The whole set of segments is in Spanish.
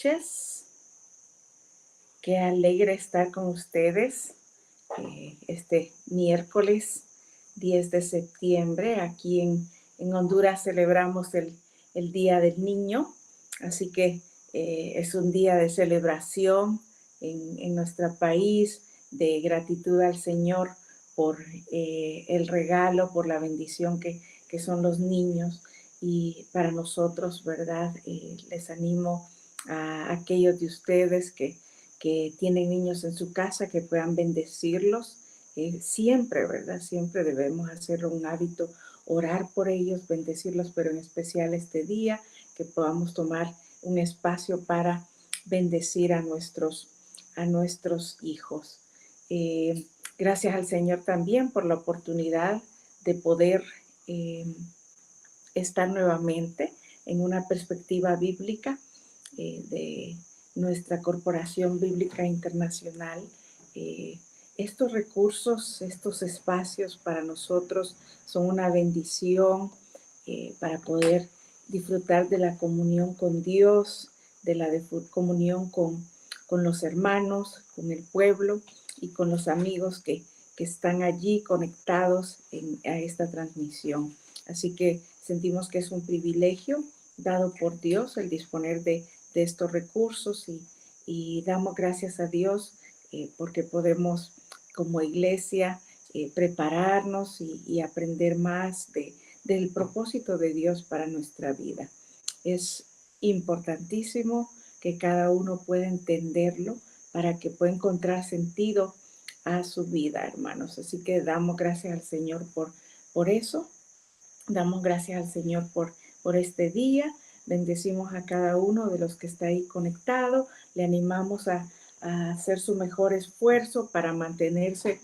noches. Qué alegre estar con ustedes este miércoles 10 de septiembre. Aquí en Honduras celebramos el Día del Niño, así que es un día de celebración en nuestro país, de gratitud al Señor por el regalo, por la bendición que son los niños. Y para nosotros, ¿verdad? Les animo a aquellos de ustedes que tienen niños en su casa, que puedan bendecirlos. Siempre, ¿verdad? Siempre debemos hacerlo un hábito, orar por ellos, bendecirlos, pero en especial este día, que podamos tomar un espacio para bendecir a nuestros hijos. Gracias al Señor también por la oportunidad de poder estar nuevamente en una perspectiva bíblica de nuestra Corporación Bíblica Internacional. Estos recursos, estos espacios para nosotros son una bendición para poder disfrutar de la comunión con Dios, de la comunión con los hermanos, con el pueblo y con los amigos que están allí conectados a esta transmisión. Así que sentimos que es un privilegio dado por Dios el disponer de estos recursos y damos gracias a Dios porque podemos como iglesia prepararnos y aprender más del propósito de Dios para nuestra vida. Es importantísimo que cada uno pueda entenderlo para que pueda encontrar sentido a su vida, hermanos. Así que damos gracias al Señor por eso. Damos gracias al Señor por este día. Bendecimos a cada uno de los que está ahí conectado. Le animamos a hacer su mejor esfuerzo para mantenerse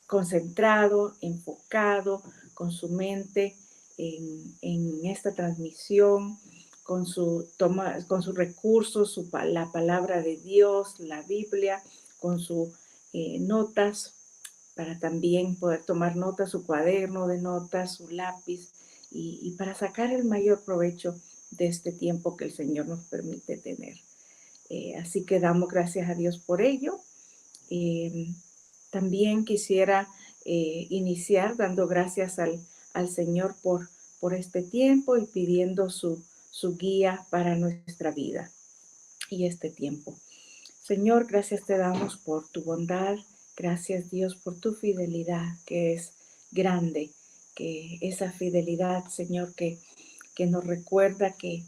concentrado, enfocado, con su mente en esta transmisión, con sus recursos, la palabra de Dios, la Biblia, con sus notas, para también poder tomar notas, su cuaderno de notas, su lápiz, y para sacar el mayor provecho de este tiempo que el Señor nos permite tener. Así que damos gracias a Dios por ello. También quisiera iniciar dando gracias al Señor por este tiempo y pidiendo su guía para nuestra vida y este tiempo. Señor, gracias te damos por tu bondad. Gracias, Dios, por tu fidelidad, que es grande, que esa fidelidad, Señor, que nos recuerda que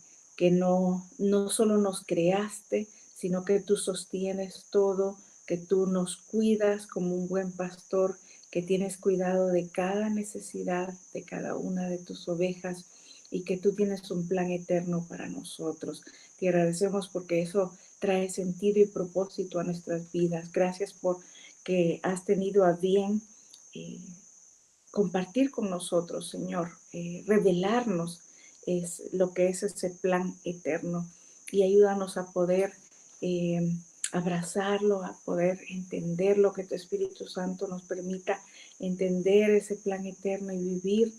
no solo nos creaste, sino que tú sostienes todo, que tú nos cuidas como un buen pastor, que tienes cuidado de cada necesidad de cada una de tus ovejas y que tú tienes un plan eterno para nosotros. Te agradecemos porque eso trae sentido y propósito a nuestras vidas. Gracias por que has tenido a bien compartir con nosotros, Señor, revelarnos es lo que es ese plan eterno y ayúdanos a poder abrazarlo, a poder entender lo que tu Espíritu Santo nos permita entender ese plan eterno y vivir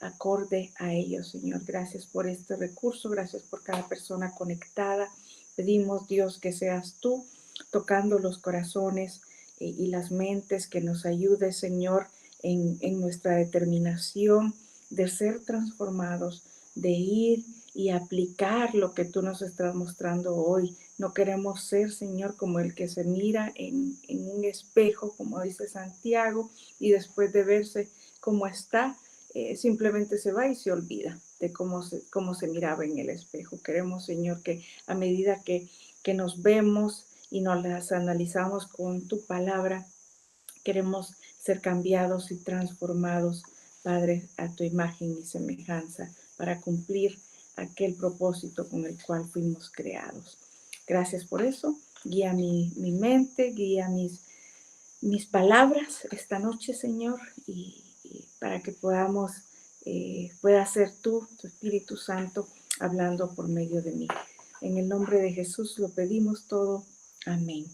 acorde a ello, Señor. Gracias por este recurso, gracias por cada persona conectada. Pedimos, Dios, que seas tú tocando los corazones y las mentes, que nos ayudes, Señor, en nuestra determinación de ser transformados, de ir y aplicar lo que tú nos estás mostrando hoy. No queremos ser, Señor, como el que se mira en un espejo, como dice Santiago, y después de verse como está, simplemente se va y se olvida de cómo se miraba en el espejo. Queremos, Señor, que a medida que nos vemos y nos las analizamos con tu palabra, queremos ser cambiados y transformados, Padre, a tu imagen y semejanza, para cumplir aquel propósito con el cual fuimos creados. Gracias por eso. Guía mi mente, guía mis palabras esta noche, Señor, y para que pueda ser tú, tu Espíritu Santo, hablando por medio de mí. En el nombre de Jesús lo pedimos todo. Amén.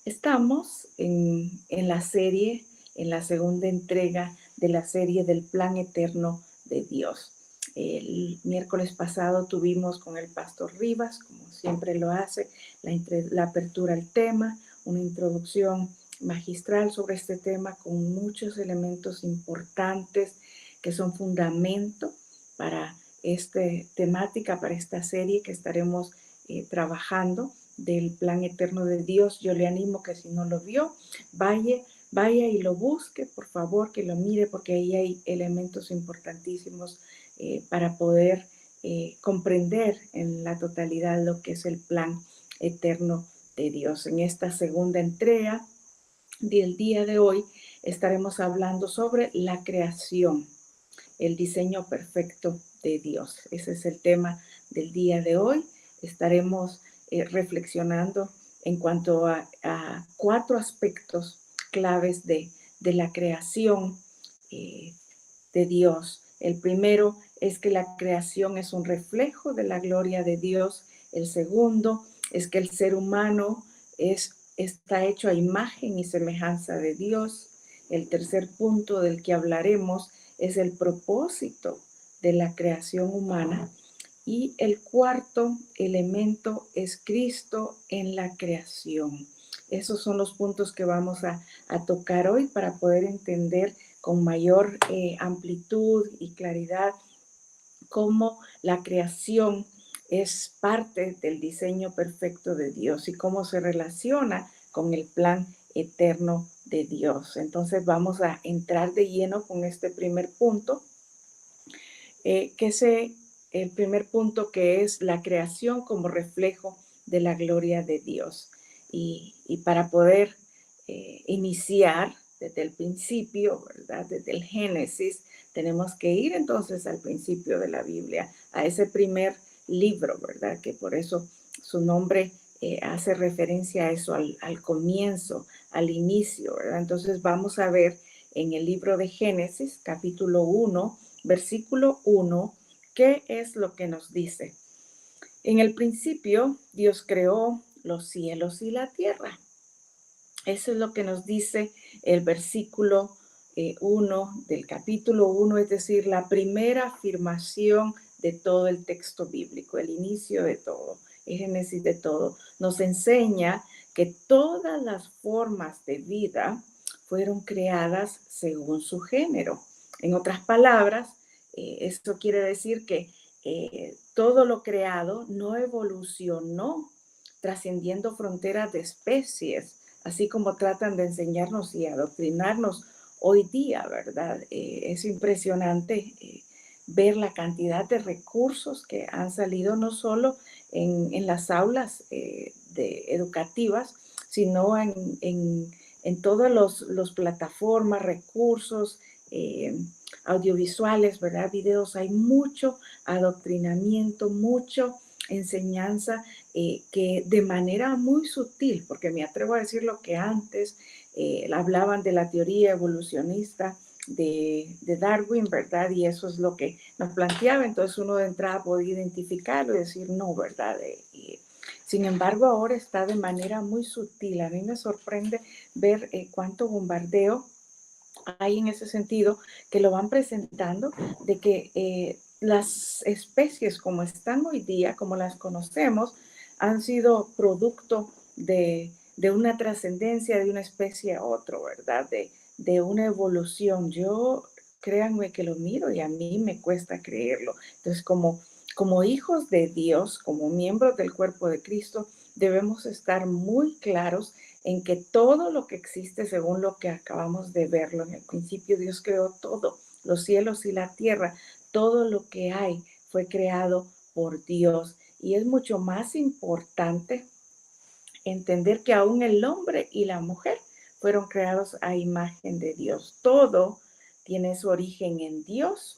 Estamos en la serie, en la segunda entrega de la serie del plan eterno de Dios. El miércoles pasado tuvimos con el pastor Rivas, como siempre lo hace, la apertura al tema, una introducción magistral sobre este tema con muchos elementos importantes que son fundamento para esta temática, para esta serie que estaremos trabajando del plan eterno de Dios. Yo le animo que si no lo vio, vaya y lo busque, por favor, que lo mire, porque ahí hay elementos importantísimos para poder comprender en la totalidad lo que es el plan eterno de Dios. En esta segunda entrega del día de hoy estaremos hablando sobre la creación, el diseño perfecto de Dios. Ese es el tema del día de hoy. Estaremos reflexionando en cuanto a 4 aspectos claves de la creación de Dios. El primero es que la creación es un reflejo de la gloria de Dios. El segundo es que el ser humano está hecho a imagen y semejanza de Dios. El tercer punto del que hablaremos es el propósito de la creación humana. Y el cuarto elemento es Cristo en la creación. Esos son los puntos que vamos a tocar hoy para poder entender con mayor amplitud y claridad cómo la creación es parte del diseño perfecto de Dios y cómo se relaciona con el plan eterno de Dios. Entonces vamos a entrar de lleno con este primer punto, el primer punto que es la creación como reflejo de la gloria de Dios. Y para poder iniciar desde el principio, ¿verdad? Desde el Génesis, tenemos que ir entonces al principio de la Biblia, a ese primer libro, ¿verdad? Que por eso su nombre hace referencia a eso, al comienzo, al inicio, ¿verdad? Entonces vamos a ver en el libro de Génesis, capítulo 1, versículo 1, ¿qué es lo que nos dice? En el principio, Dios creó los cielos y la tierra. Eso es lo que nos dice el versículo 1 del capítulo 1, es decir, la primera afirmación de todo el texto bíblico, el inicio de todo, el génesis de todo. Nos enseña que todas las formas de vida fueron creadas según su género. En otras palabras, esto quiere decir que todo lo creado no evolucionó trascendiendo fronteras de especies, así como tratan de enseñarnos y adoctrinarnos hoy día, ¿verdad? Es impresionante ver la cantidad de recursos que han salido no solo en las aulas educativas, sino en todas las plataformas, recursos audiovisuales, ¿verdad? Videos, hay mucho adoctrinamiento, mucho enseñanza que de manera muy sutil, porque me atrevo a decir lo que antes hablaban de la teoría evolucionista de Darwin, ¿verdad? Y eso es lo que nos planteaba, entonces uno de entrada podía identificarlo y decir no, ¿verdad? Sin embargo, ahora está de manera muy sutil. A mí me sorprende ver cuánto bombardeo hay en ese sentido, que lo van presentando, de que las especies como están hoy día, como las conocemos, han sido producto de una trascendencia de una especie a otro, ¿verdad? De una evolución. Yo, créanme que lo miro y a mí me cuesta creerlo. Entonces, como hijos de Dios, como miembros del cuerpo de Cristo, debemos estar muy claros en que todo lo que existe, según lo que acabamos de verlo en el principio, Dios creó todo, los cielos y la tierra, todo lo que hay fue creado por Dios. Y es mucho más importante entender que aún el hombre y la mujer fueron creados a imagen de Dios. Todo tiene su origen en Dios,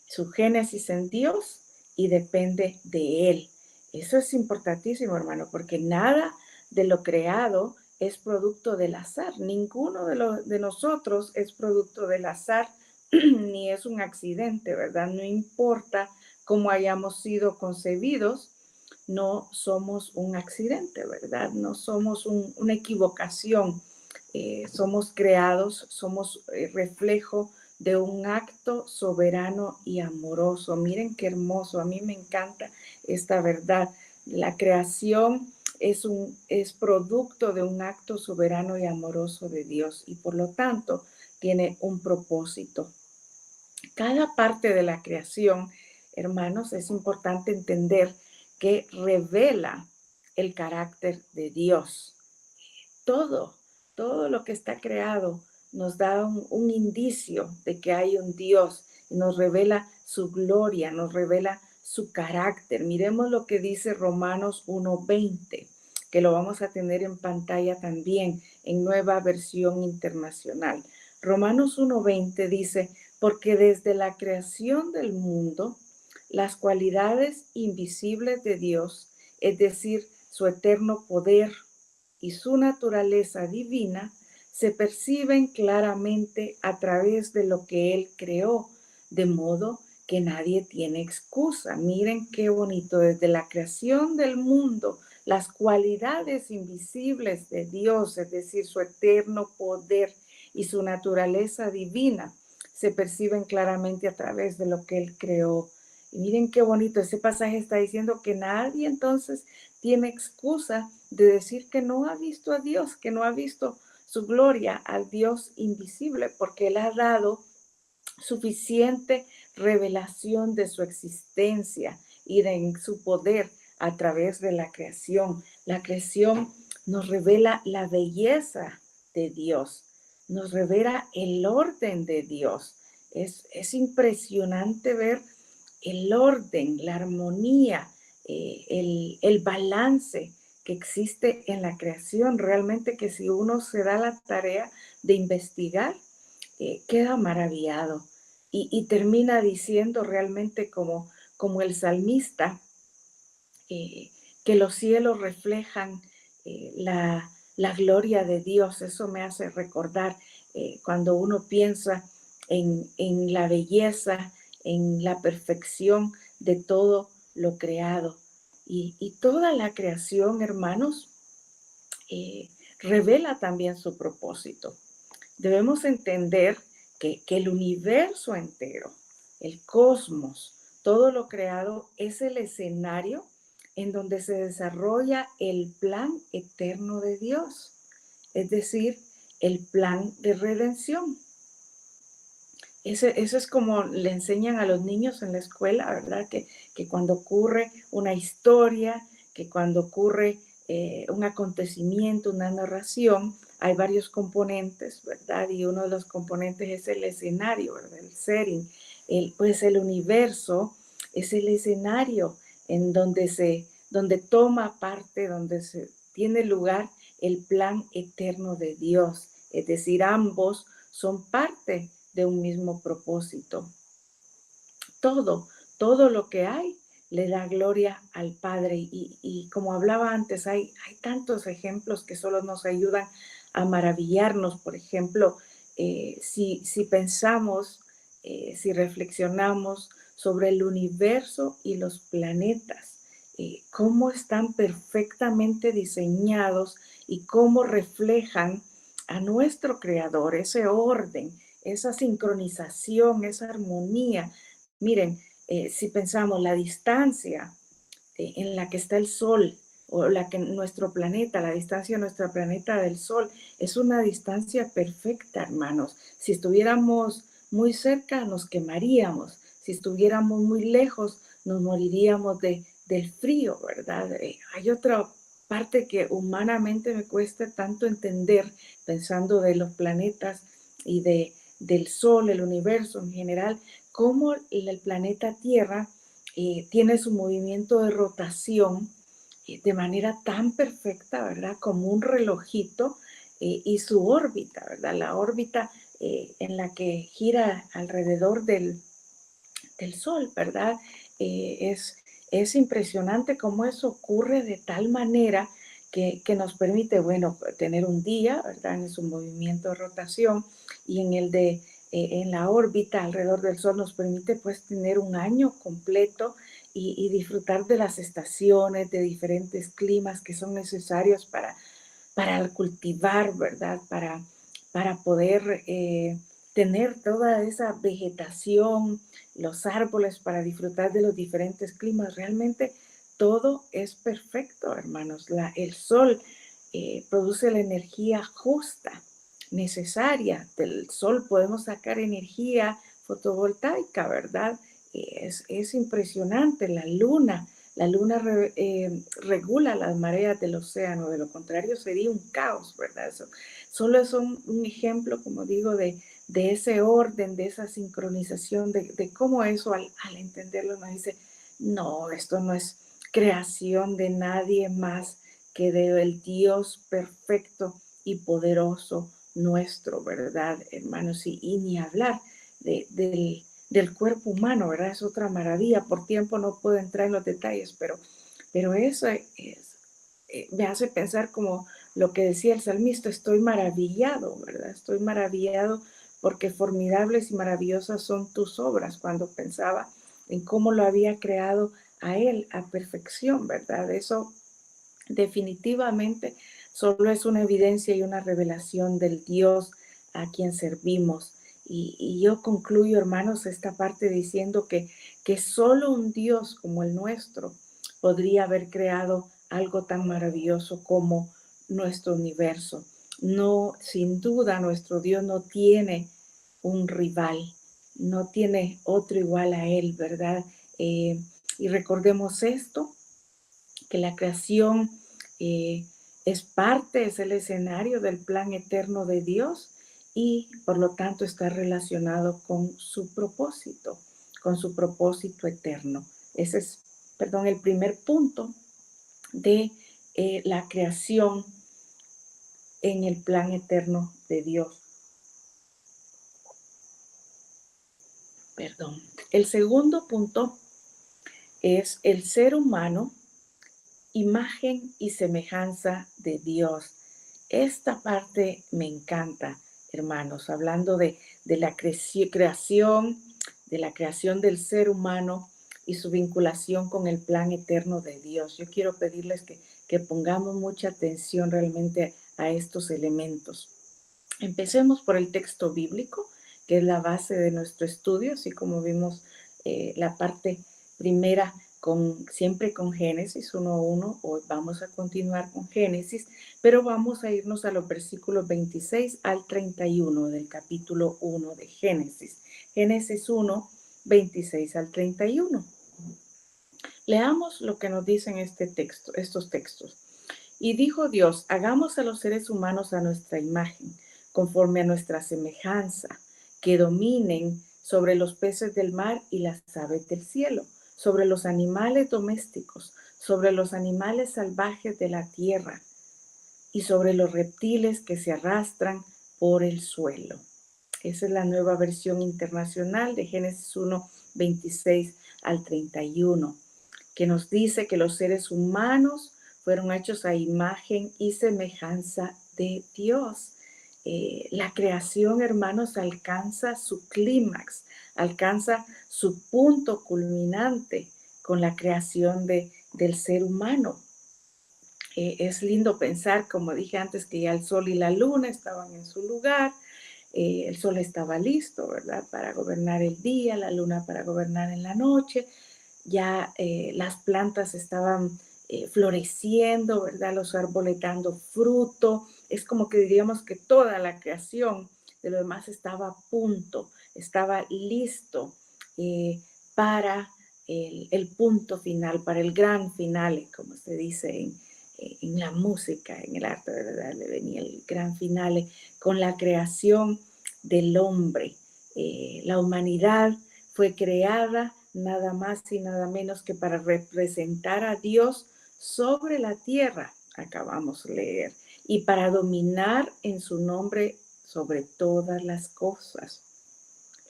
su génesis en Dios y depende de Él. Eso es importantísimo, hermano, porque nada de lo creado es producto del azar. Ninguno de nosotros es producto del azar, ni es un accidente, ¿verdad? No importa cómo hayamos sido concebidos, no somos un accidente, ¿verdad? No somos una equivocación. Somos creados, somos reflejo de un acto soberano y amoroso. Miren qué hermoso, a mí me encanta esta verdad. La creación es producto de un acto soberano y amoroso de Dios y por lo tanto tiene un propósito. Cada parte de la creación, hermanos, es importante entender que revela el carácter de Dios. Todo, todo lo que está creado nos da un indicio de que hay un Dios, y nos revela su gloria, nos revela su carácter. Miremos lo que dice Romanos 1:20, que lo vamos a tener en pantalla también en Nueva Versión Internacional. Romanos 1:20 dice, porque desde la creación del mundo, las cualidades invisibles de Dios, es decir, su eterno poder, y su naturaleza divina se perciben claramente a través de lo que Él creó, de modo que nadie tiene excusa. Miren qué bonito, desde la creación del mundo, las cualidades invisibles de Dios, es decir, su eterno poder y su naturaleza divina, se perciben claramente a través de lo que Él creó. Y miren qué bonito, ese pasaje está diciendo que nadie entonces tiene excusa de decir que no ha visto a Dios, que no ha visto su gloria al Dios invisible, porque Él ha dado suficiente revelación de su existencia y de su poder a través de la creación. La creación nos revela la belleza de Dios, nos revela el orden de Dios. Es impresionante ver el orden, la armonía, el balance que existe en la creación. Realmente que si uno se da la tarea de investigar, queda maravillado y termina diciendo realmente como el salmista, eh, que los cielos reflejan la gloria de Dios. Eso me hace recordar cuando uno piensa en la belleza, en la perfección de todo lo creado. Y toda la creación, hermanos, eh, revela también su propósito. Debemos entender que el universo entero, el cosmos, todo lo creado es el escenario en donde se desarrolla el plan eterno de Dios, es decir, el plan de redención. Eso es como le enseñan a los niños en la escuela, ¿verdad? Que cuando ocurre una historia, que cuando ocurre un acontecimiento, una narración, hay varios componentes, ¿verdad? Y uno de los componentes es el escenario, ¿verdad? El setting. Pues el universo es el escenario en donde toma parte, donde se tiene lugar el plan eterno de Dios. Es decir, ambos son parte de un mismo propósito. Todo, todo lo que hay le da gloria al Padre. Y como hablaba antes, hay tantos ejemplos que solo nos ayudan a maravillarnos. Por ejemplo, si pensamos, si reflexionamos sobre el universo y los planetas, cómo están perfectamente diseñados y cómo reflejan a nuestro Creador, ese orden, esa sincronización, esa armonía. Miren, si pensamos la distancia en la que está el Sol o la que nuestro planeta, la distancia de nuestro planeta del Sol, es una distancia perfecta, hermanos. Si estuviéramos muy cerca, nos quemaríamos. Si estuviéramos muy lejos, nos moriríamos del frío, ¿verdad? Hay otra parte que humanamente me cuesta tanto entender, pensando de los planetas y del Sol, el universo en general, cómo el planeta Tierra tiene su movimiento de rotación de manera tan perfecta, ¿verdad? Como un relojito, y su órbita, ¿verdad? La órbita en la que gira alrededor del Sol, ¿verdad? Es impresionante cómo eso ocurre de tal manera que nos permite, bueno, tener un día, ¿verdad? En su movimiento de rotación y en la órbita alrededor del Sol nos permite pues tener un año completo y disfrutar de las estaciones, de diferentes climas que son necesarios para cultivar, ¿verdad? Para poder tener toda esa vegetación, los árboles para disfrutar de los diferentes climas. Realmente todo es perfecto, hermanos. El sol produce la energía justa, necesaria. Del sol podemos sacar energía fotovoltaica, ¿verdad? Es impresionante. La luna regula las mareas del océano, de lo contrario sería un caos, ¿verdad? Solo es un ejemplo, como digo, de ese orden, de esa sincronización, de cómo eso al entenderlo nos dice, no, esto no es creación de nadie más que del Dios perfecto y poderoso nuestro, ¿verdad, hermanos? Y ni hablar del cuerpo humano, ¿verdad? Es otra maravilla. Por tiempo no puedo entrar en los detalles, pero eso me hace pensar como lo que decía el salmista, estoy maravillado, ¿verdad? Estoy maravillado porque formidables y maravillosas son tus obras, cuando pensaba en cómo lo había creado a él a perfección, ¿verdad? Eso definitivamente solo es una evidencia y una revelación del Dios a quien servimos. Y yo concluyo, hermanos, esta parte diciendo que solo un Dios como el nuestro podría haber creado algo tan maravilloso como nuestro universo. No, sin duda, nuestro Dios no tiene un rival, no tiene otro igual a él, ¿verdad? Y recordemos esto, que la creación eh, es el escenario del plan eterno de Dios y por lo tanto está relacionado con su propósito eterno. Ese es, perdón, el primer punto de la creación en el plan eterno de Dios. Perdón. El segundo punto es el ser humano, imagen y semejanza de Dios. Esta parte me encanta, hermanos, hablando de la creación, de la creación del ser humano y su vinculación con el plan eterno de Dios. Yo quiero pedirles que pongamos mucha atención realmente a estos elementos. Empecemos por el texto bíblico, que es la base de nuestro estudio, así como vimos la parte primera siempre con Génesis 1:1. Hoy vamos a continuar con Génesis, pero vamos a irnos a los versículos 26 al 31 del capítulo 1 de Génesis. Génesis 1, 26 al 31. Leamos lo que nos dicen estos textos. Y dijo Dios, hagamos a los seres humanos a nuestra imagen, conforme a nuestra semejanza, que dominen sobre los peces del mar y las aves del cielo, sobre los animales domésticos, sobre los animales salvajes de la tierra y sobre los reptiles que se arrastran por el suelo. Esa es la nueva versión internacional de Génesis 1, 26 al 31, que nos dice que los seres humanos fueron hechos a imagen y semejanza de Dios. La creación, hermanos, alcanza su clímax, alcanza su punto culminante con la creación del ser humano. Es lindo pensar, como dije antes, que ya el sol y la luna estaban en su lugar. El sol estaba listo, ¿verdad? Para gobernar el día, la luna para gobernar en la noche. Ya las plantas estaban floreciendo, ¿verdad? Los árboles dando fruto. Es como que diríamos que toda la creación de lo demás estaba a punto, estaba listo para el punto final, para el gran final, como se dice en la música, en el arte, ¿verdad? Le venía el gran final con la creación del hombre. La humanidad fue creada nada más y nada menos que para representar a Dios sobre la tierra, acabamos de leer, y para dominar en su nombre sobre todas las cosas.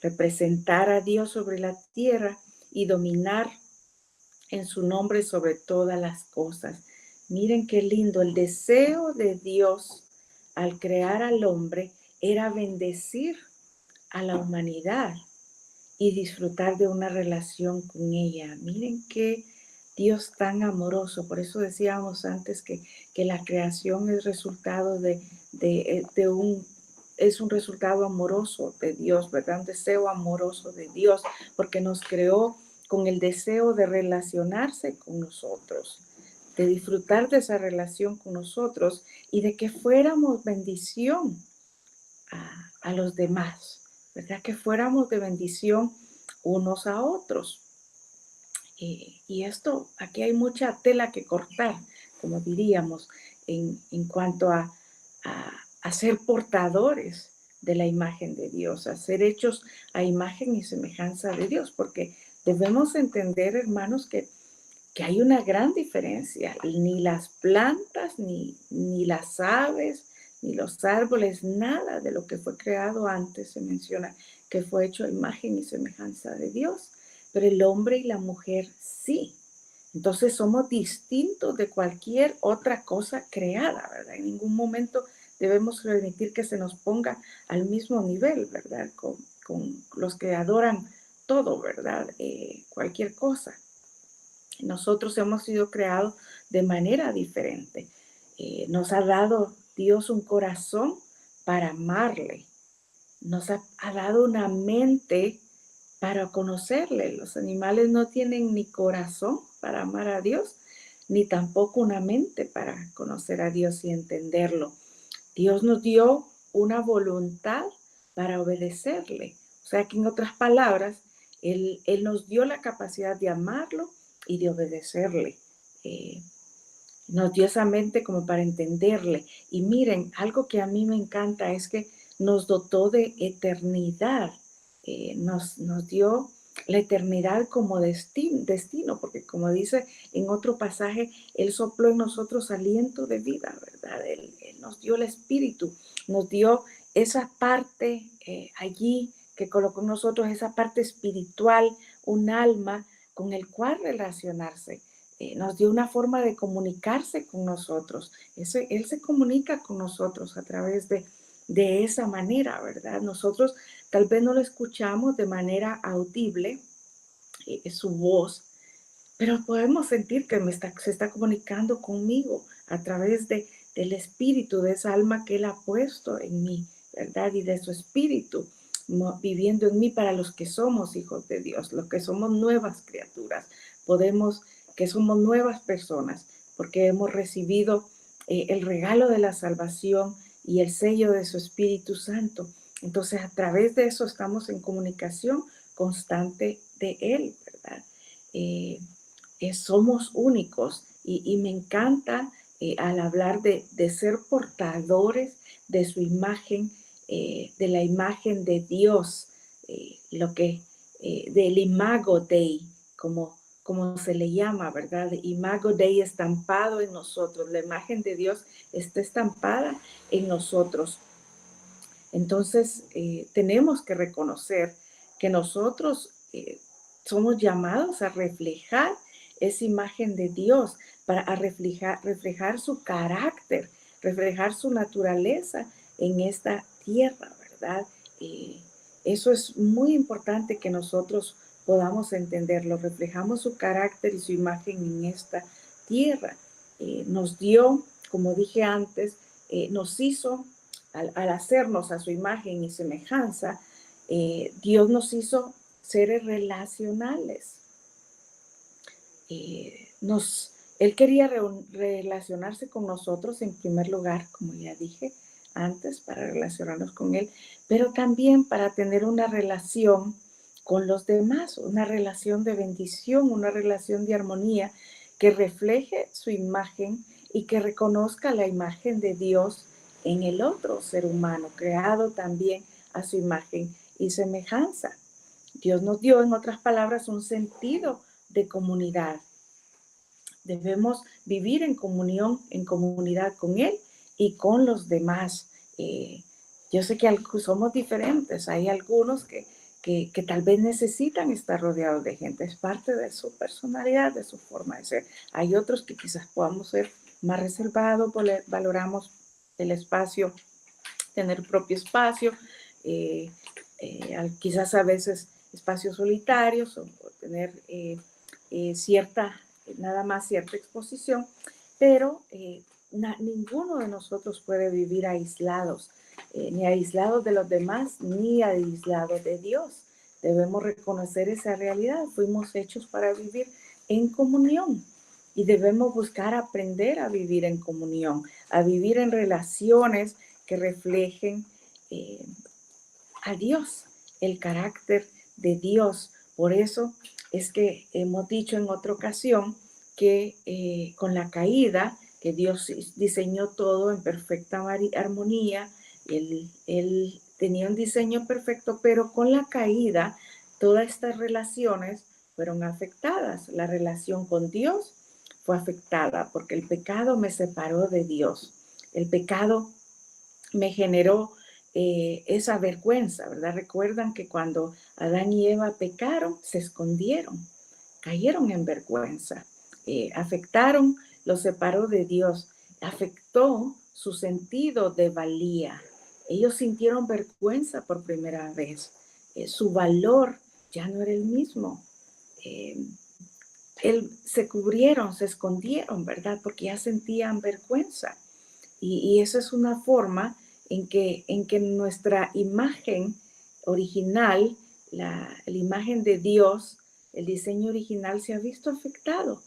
Representar a Dios sobre la tierra y dominar en su nombre sobre todas las cosas. Miren qué lindo, el deseo de Dios al crear al hombre era bendecir a la humanidad y disfrutar de una relación con ella. Miren qué Dios tan amoroso. Por eso decíamos antes que la creación es resultado de un es un resultado amoroso de Dios, ¿verdad? Un deseo amoroso de Dios, porque nos creó con el deseo de relacionarse con nosotros, de disfrutar de esa relación con nosotros y de que fuéramos bendición a los demás, ¿verdad? Que fuéramos de bendición unos a otros. Y esto, aquí hay mucha tela que cortar, como diríamos, en cuanto a ser portadores de la imagen de Dios, a ser hechos a imagen y semejanza de Dios, porque debemos entender, hermanos, que hay una gran diferencia. Ni las plantas, ni las aves, ni los árboles, nada de lo que fue creado antes se menciona que fue hecho a imagen y semejanza de Dios. Pero el hombre y la mujer sí. Entonces somos distintos de cualquier otra cosa creada, ¿verdad? En ningún momento debemos permitir que se nos ponga al mismo nivel, ¿verdad? Con los que adoran todo, ¿verdad? Cualquier cosa. Nosotros hemos sido creados de manera diferente. Nos ha dado Dios un corazón para amarle. Nos ha dado una mente para conocerle. Los animales no tienen ni corazón para amar a Dios, ni tampoco una mente para conocer a Dios y entenderlo. Dios nos dio una voluntad para obedecerle. O sea que en otras palabras, Él nos dio la capacidad de amarlo y de obedecerle. Nos dio esa mente como para entenderle. Y miren, algo que a mí me encanta es que nos dotó de eternidad. Nos dio la eternidad como destino, porque como dice en otro pasaje, Él sopló en nosotros aliento de vida, ¿verdad? Él nos dio el espíritu, nos dio esa parte allí que colocó en nosotros, esa parte espiritual, un alma con el cual relacionarse. Nos dio una forma de comunicarse con nosotros. Él se comunica con nosotros a través de esa manera, ¿verdad? Nosotros tal vez no lo escuchamos de manera audible, su voz, pero podemos sentir que se está comunicando conmigo a través del espíritu, de esa alma que Él ha puesto en mí, ¿verdad? Y de su espíritu viviendo en mí para los que somos hijos de Dios, los que somos nuevas criaturas. Que somos nuevas personas, porque hemos recibido el regalo de la salvación y el sello de su Espíritu Santo. Entonces, a través de eso estamos en comunicación constante de Él, ¿verdad? Somos únicos y me encanta al hablar de ser portadores de su imagen, de la imagen de Dios, del Imago Dei, como se le llama, ¿verdad? Imago Dei estampado en nosotros. La imagen de Dios está estampada en nosotros. Entonces, tenemos que reconocer que nosotros somos llamados a reflejar esa imagen de Dios, para reflejar su carácter, reflejar su naturaleza en esta tierra, ¿verdad? Eso es muy importante que nosotros podamos entenderlo. Reflejamos su carácter y su imagen en esta tierra. Nos dio, como dije antes, nos hizo, al hacernos a su imagen y semejanza, Dios nos hizo seres relacionales. Él quería relacionarse con nosotros en primer lugar, como ya dije antes, para relacionarnos con Él, pero también para tener una relación con los demás, una relación de bendición, una relación de armonía que refleje su imagen y que reconozca la imagen de Dios en el otro ser humano, creado también a su imagen y semejanza. Dios nos dio, en otras palabras, un sentido de comunidad. Debemos vivir en comunión, en comunidad con Él y con los demás. Yo sé que somos diferentes. Hay algunos que tal vez necesitan estar rodeados de gente. Es parte de su personalidad, de su forma de ser. Hay otros que quizás podamos ser más reservados, valoramos el espacio, tener propio espacio, quizás a veces espacios solitarios o tener nada más cierta exposición, pero ninguno de nosotros puede vivir aislados ni aislados de los demás, ni aislados de Dios. Debemos reconocer esa realidad. Fuimos hechos para vivir en comunión y debemos buscar aprender a vivir en comunión, a vivir en relaciones que reflejen a Dios, el carácter de Dios. Por eso es que hemos dicho en otra ocasión que con la caída, que Dios diseñó todo en perfecta armonía, él tenía un diseño perfecto, pero con la caída todas estas relaciones fueron afectadas. La relación con Dios fue afectada porque el pecado me separó de Dios. El pecado me generó esa vergüenza, ¿verdad? Recuerdan que cuando Adán y Eva pecaron, se escondieron, cayeron en vergüenza, afectaron, los separó de Dios, afectó su sentido de valía. Ellos sintieron vergüenza por primera vez. Su valor ya no era el mismo. Se cubrieron, se escondieron, ¿verdad? Porque ya sentían vergüenza. Y eso es una forma en que nuestra imagen original, la imagen de Dios, el diseño original se ha visto afectado.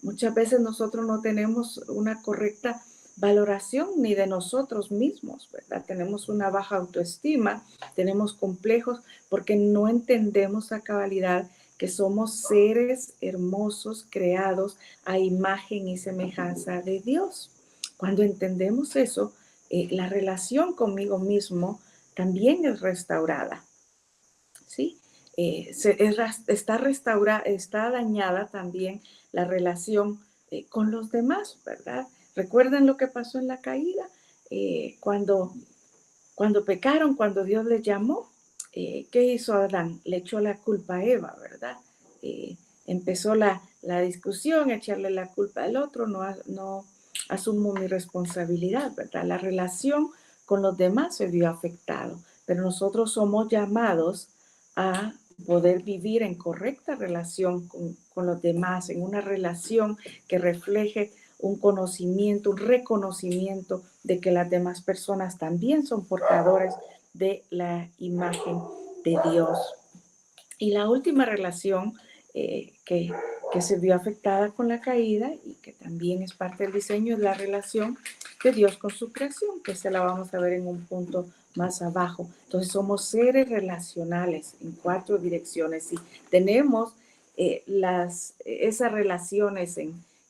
Muchas veces nosotros no tenemos una correcta valoración ni de nosotros mismos, ¿verdad? Tenemos una baja autoestima, tenemos complejos porque no entendemos a cabalidad que somos seres hermosos creados a imagen y semejanza de Dios. Cuando entendemos eso, la relación conmigo mismo también es restaurada, ¿sí? Está restaurada, está dañada también la relación con los demás, ¿verdad? ¿Recuerdan lo que pasó en la caída? Cuando pecaron, cuando Dios les llamó, ¿qué hizo Adán? Le echó la culpa a Eva, ¿verdad? Empezó la discusión, echarle la culpa al otro, no asumo mi responsabilidad, ¿verdad? La relación con los demás se vio afectado, pero nosotros somos llamados a poder vivir en correcta relación con los demás, en una relación que refleje un conocimiento, un reconocimiento de que las demás personas también son portadores de la imagen de Dios. Y la última relación que se vio afectada con la caída y que también es parte del diseño es la relación de Dios con su creación, que se la vamos a ver en un punto más abajo. Entonces somos seres relacionales en 4 direcciones y tenemos esas relaciones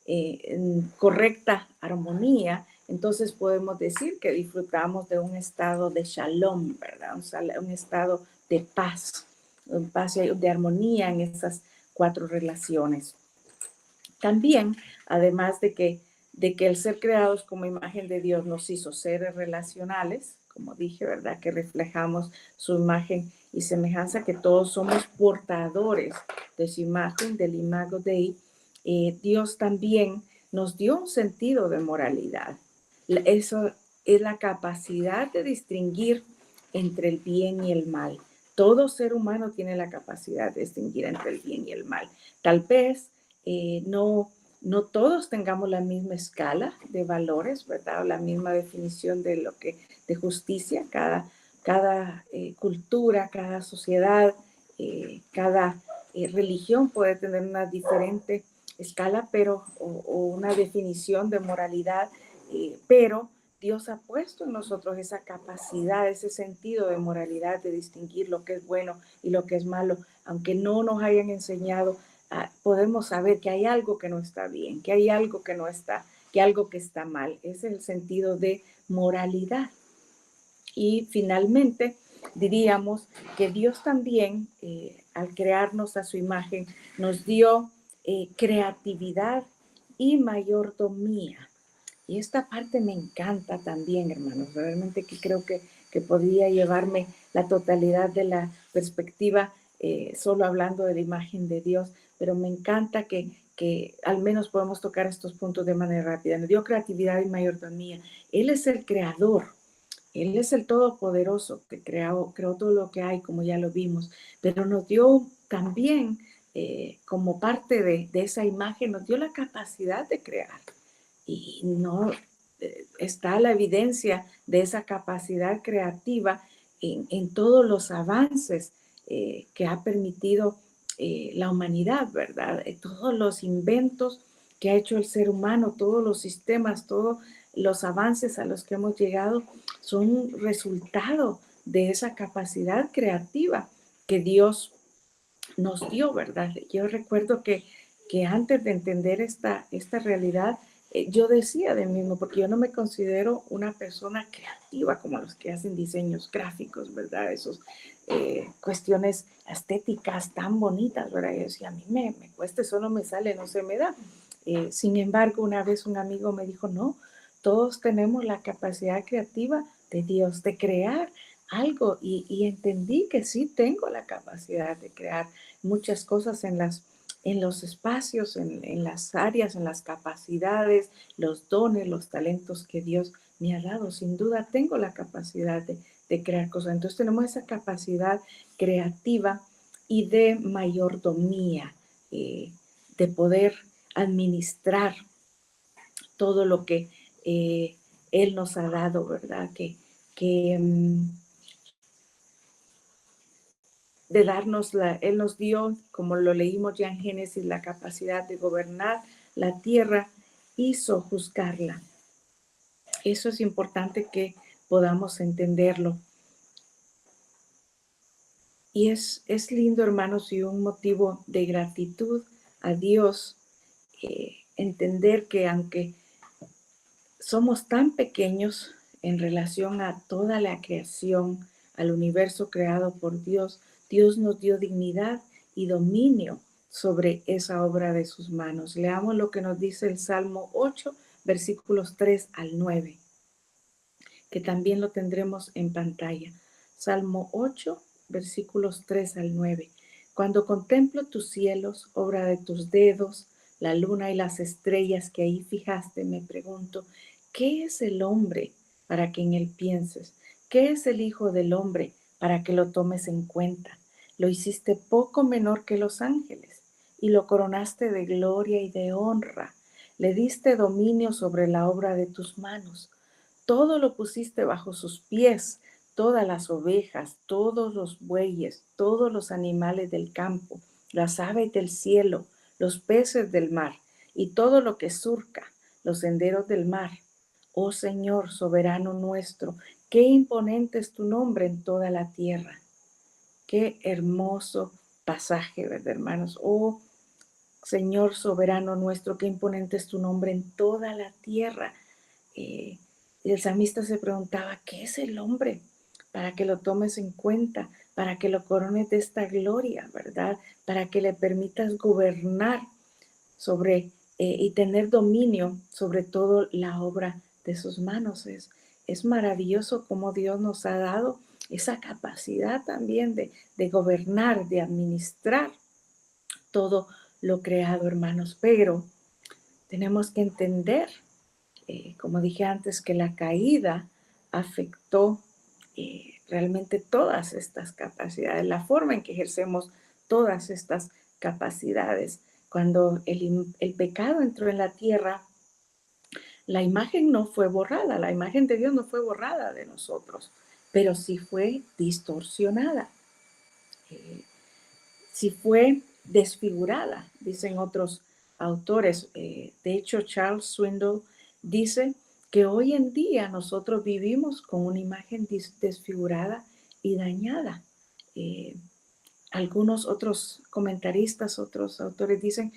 en correcta armonía. Entonces podemos decir que disfrutamos de un estado de shalom, ¿verdad? Un estado de paz, de armonía en esas 4 relaciones. También, además de que el ser creados como imagen de Dios nos hizo seres relacionales, como dije, ¿verdad? Que reflejamos su imagen y semejanza, que todos somos portadores de su imagen, del imago Dei. Dios también nos dio un sentido de moralidad. Eso es la capacidad de distinguir entre el bien y el mal. Todo ser humano tiene la capacidad de distinguir entre el bien y el mal. Tal vez no todos tengamos la misma escala de valores, ¿verdad? O la misma definición de justicia. Cada cultura, cada sociedad, cada religión puede tener una diferente escala, o una definición de moralidad, pero Dios ha puesto en nosotros esa capacidad, ese sentido de moralidad, de distinguir lo que es bueno y lo que es malo, aunque no nos hayan enseñado. Podemos saber que hay algo que no está bien, que hay algo que no está, que algo que está mal. Ese es el sentido de moralidad. Y finalmente diríamos que Dios también, al crearnos a su imagen, nos dio creatividad y mayordomía. Y esta parte me encanta también, hermanos. Realmente que creo que podría llevarme la totalidad de la perspectiva solo hablando de la imagen de Dios, pero me encanta que al menos podemos tocar estos puntos de manera rápida. Nos dio creatividad y mayordomía. Él es el creador. Él es el todopoderoso que creó todo lo que hay, como ya lo vimos, pero nos dio también, como parte de esa imagen, nos dio la capacidad de crear. Y no está la evidencia de esa capacidad creativa en todos los avances que ha permitido la humanidad, ¿verdad? Todos los inventos que ha hecho el ser humano, todos los sistemas, todos los avances a los que hemos llegado son resultado de esa capacidad creativa que Dios nos dio, ¿verdad? Yo recuerdo que antes de entender esta realidad, yo decía de mí mismo, porque yo no me considero una persona creativa como los que hacen diseños gráficos, ¿verdad? Esos cuestiones estéticas tan bonitas, ¿verdad? Yo decía, a mí me cuesta, eso no me sale, no se me da. Sin embargo, una vez un amigo me dijo, no, todos tenemos la capacidad creativa de Dios, de crear algo, y entendí que sí tengo la capacidad de crear muchas cosas en los espacios, en las áreas, en las capacidades, los dones, los talentos que Dios me ha dado. Sin duda tengo la capacidad de crear cosas. Entonces tenemos esa capacidad creativa y de mayordomía, de poder administrar todo lo que Él nos ha dado, ¿verdad? Que de darnos Él nos dio, como lo leímos ya en Génesis, la capacidad de gobernar la tierra y sojuzgarla. Eso es importante que podamos entenderlo. Y es lindo, hermanos, y un motivo de gratitud a Dios, entender que aunque somos tan pequeños en relación a toda la creación, al universo creado por Dios, Dios nos dio dignidad y dominio sobre esa obra de sus manos. Leamos lo que nos dice el Salmo 8, versículos 3 al 9, que también lo tendremos en pantalla. Salmo 8, versículos 3 al 9. Cuando contemplo tus cielos, obra de tus dedos, la luna y las estrellas que ahí fijaste, me pregunto, ¿qué es el hombre para que en él pienses? ¿Qué es el hijo del hombre para que lo tomes en cuenta? Lo hiciste poco menor que los ángeles y lo coronaste de gloria y de honra. Le diste dominio sobre la obra de tus manos. Todo lo pusiste bajo sus pies, todas las ovejas, todos los bueyes, todos los animales del campo, las aves del cielo, los peces del mar y todo lo que surca los senderos del mar. Oh Señor, soberano nuestro, qué imponente es tu nombre en toda la tierra. Qué hermoso pasaje, ¿verdad, hermanos? Oh Señor, soberano nuestro, qué imponente es tu nombre en toda la tierra. Eh, el salmista se preguntaba, ¿qué es el hombre? Para que lo tomes en cuenta, para que lo corones de esta gloria, ¿verdad? Para que le permitas gobernar sobre y tener dominio sobre todo la obra de sus manos. Es maravilloso cómo Dios nos ha dado esa capacidad también de gobernar, de administrar todo lo creado, hermanos. Pero tenemos que entender, como dije antes, que la caída afectó realmente todas estas capacidades, la forma en que ejercemos todas estas capacidades. Cuando el pecado entró en la tierra, la imagen no fue borrada, la imagen de Dios no fue borrada de nosotros, pero sí fue distorsionada, eh, sí fue desfigurada, dicen otros autores. De hecho, Charles Swindoll dice que hoy en día nosotros vivimos con una imagen desfigurada y dañada. Eh, Algunos otros comentaristas, otros autores dicen,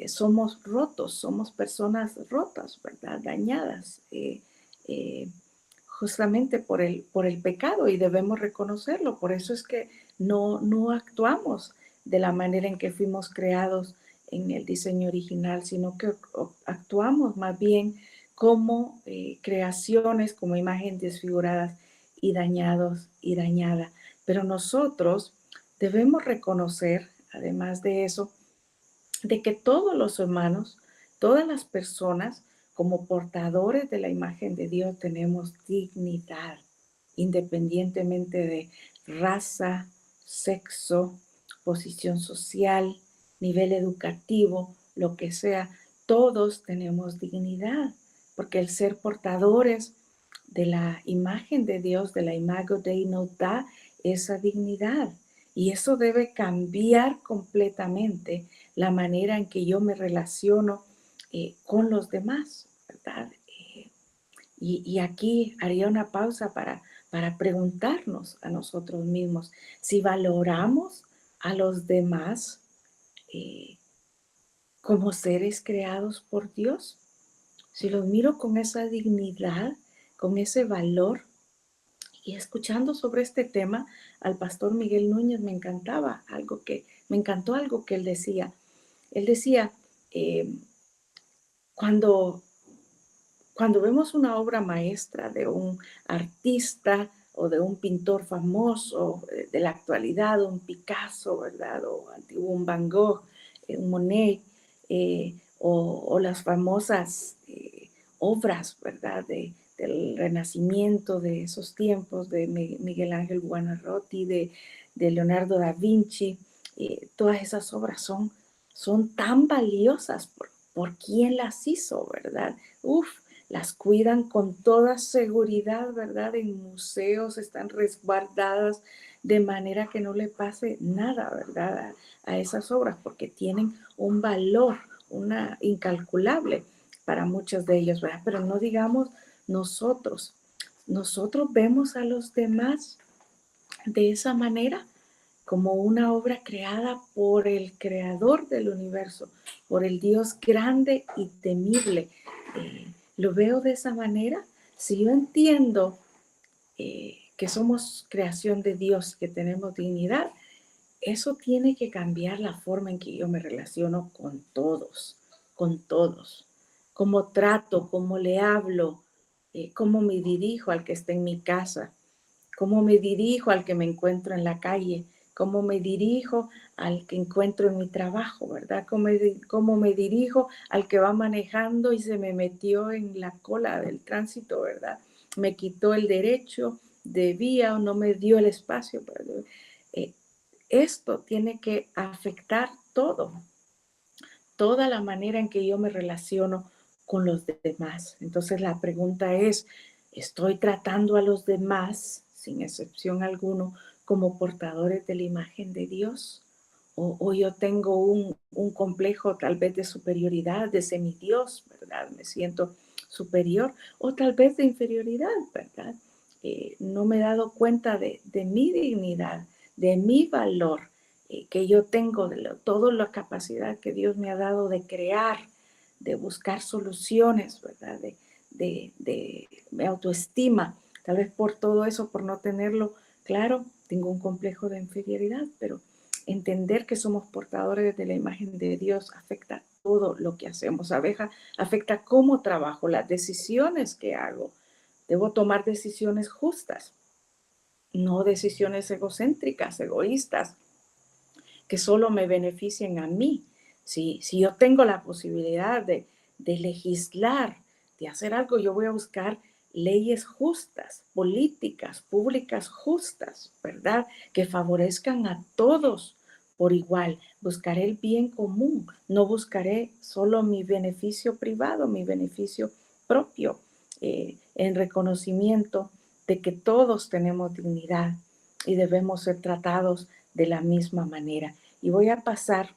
somos rotos, somos personas rotas, ¿verdad? Dañadas, justamente por el pecado, y debemos reconocerlo. Por eso es que no actuamos de la manera en que fuimos creados en el diseño original, sino que actuamos más bien como creaciones, como imágenes desfiguradas y dañados y dañada. Pero nosotros debemos reconocer, además de eso, de que todos los humanos, todas las personas, como portadores de la imagen de Dios, tenemos dignidad, independientemente de raza, sexo, posición social, nivel educativo, lo que sea. Todos tenemos dignidad. porque el ser portadores de la imagen de Dios, de la imago Dei, nos da esa dignidad. Y eso debe cambiar completamente la manera en que yo me relaciono con los demás, ¿verdad? Y aquí haría una pausa para preguntarnos a nosotros mismos si valoramos a los demás eh, como seres creados por Dios, si los miro con esa dignidad, con ese valor. Y escuchando sobre este tema al pastor Miguel Núñez me encantó algo que él decía. Él decía, eh, cuando Cuando vemos una obra maestra de un artista o de un pintor famoso de la actualidad, un Picasso, ¿verdad? O antiguo un Van Gogh, un Monet, o las famosas obras, ¿verdad? Del Renacimiento de esos tiempos, de Miguel Ángel Buonarroti, de Leonardo da Vinci. Todas esas obras son tan valiosas por quién las hizo, ¿verdad? Uf, las cuidan con toda seguridad, ¿verdad? En museos están resguardadas de manera que no le pase nada, ¿verdad? A esas obras, porque tienen un valor, una incalculable para muchos de ellos, ¿verdad? Pero no digamos nosotros. Nosotros vemos a los demás de esa manera, como una obra creada por el creador del universo, por el Dios grande y temible. Lo veo de esa manera. Si yo entiendo que somos creación de Dios, que tenemos dignidad, eso tiene que cambiar la forma en que yo me relaciono con todos. Cómo trato, cómo le hablo, cómo me dirijo al que está en mi casa, cómo me dirijo al que me encuentro en la calle, cómo me dirijo al que encuentro en mi trabajo, ¿verdad? Cómo me dirijo al que va manejando y se me metió en la cola del tránsito, ¿verdad? Me quitó el derecho de vía o no me dio el espacio. Eh, Esto tiene que afectar toda la manera en que yo me relaciono con los demás. Entonces la pregunta es, ¿estoy tratando a los demás, sin excepción alguno, como portadores de la imagen de Dios? ¿O yo tengo un complejo tal vez de superioridad, de semidios, ¿verdad? Me siento superior, o tal vez de inferioridad, ¿verdad? No me he dado cuenta de mi dignidad, de mi valor, que yo tengo, toda la capacidad que Dios me ha dado de crear, de buscar soluciones, ¿verdad? De mi autoestima. Tal vez por todo eso, por no tenerlo claro, tengo un complejo de inferioridad, pero entender que somos portadores de la imagen de Dios afecta todo lo que hacemos. Afecta cómo trabajo, las decisiones que hago. Debo tomar decisiones justas, no decisiones egocéntricas, egoístas, que solo me beneficien a mí. Si yo tengo la posibilidad de legislar, de hacer algo, yo voy a buscar leyes justas, políticas públicas justas, ¿verdad? Que favorezcan a todos por igual. Buscaré el bien común, no buscaré solo mi beneficio privado, mi beneficio propio, en reconocimiento de que todos tenemos dignidad y debemos ser tratados de la misma manera. Y voy a pasar,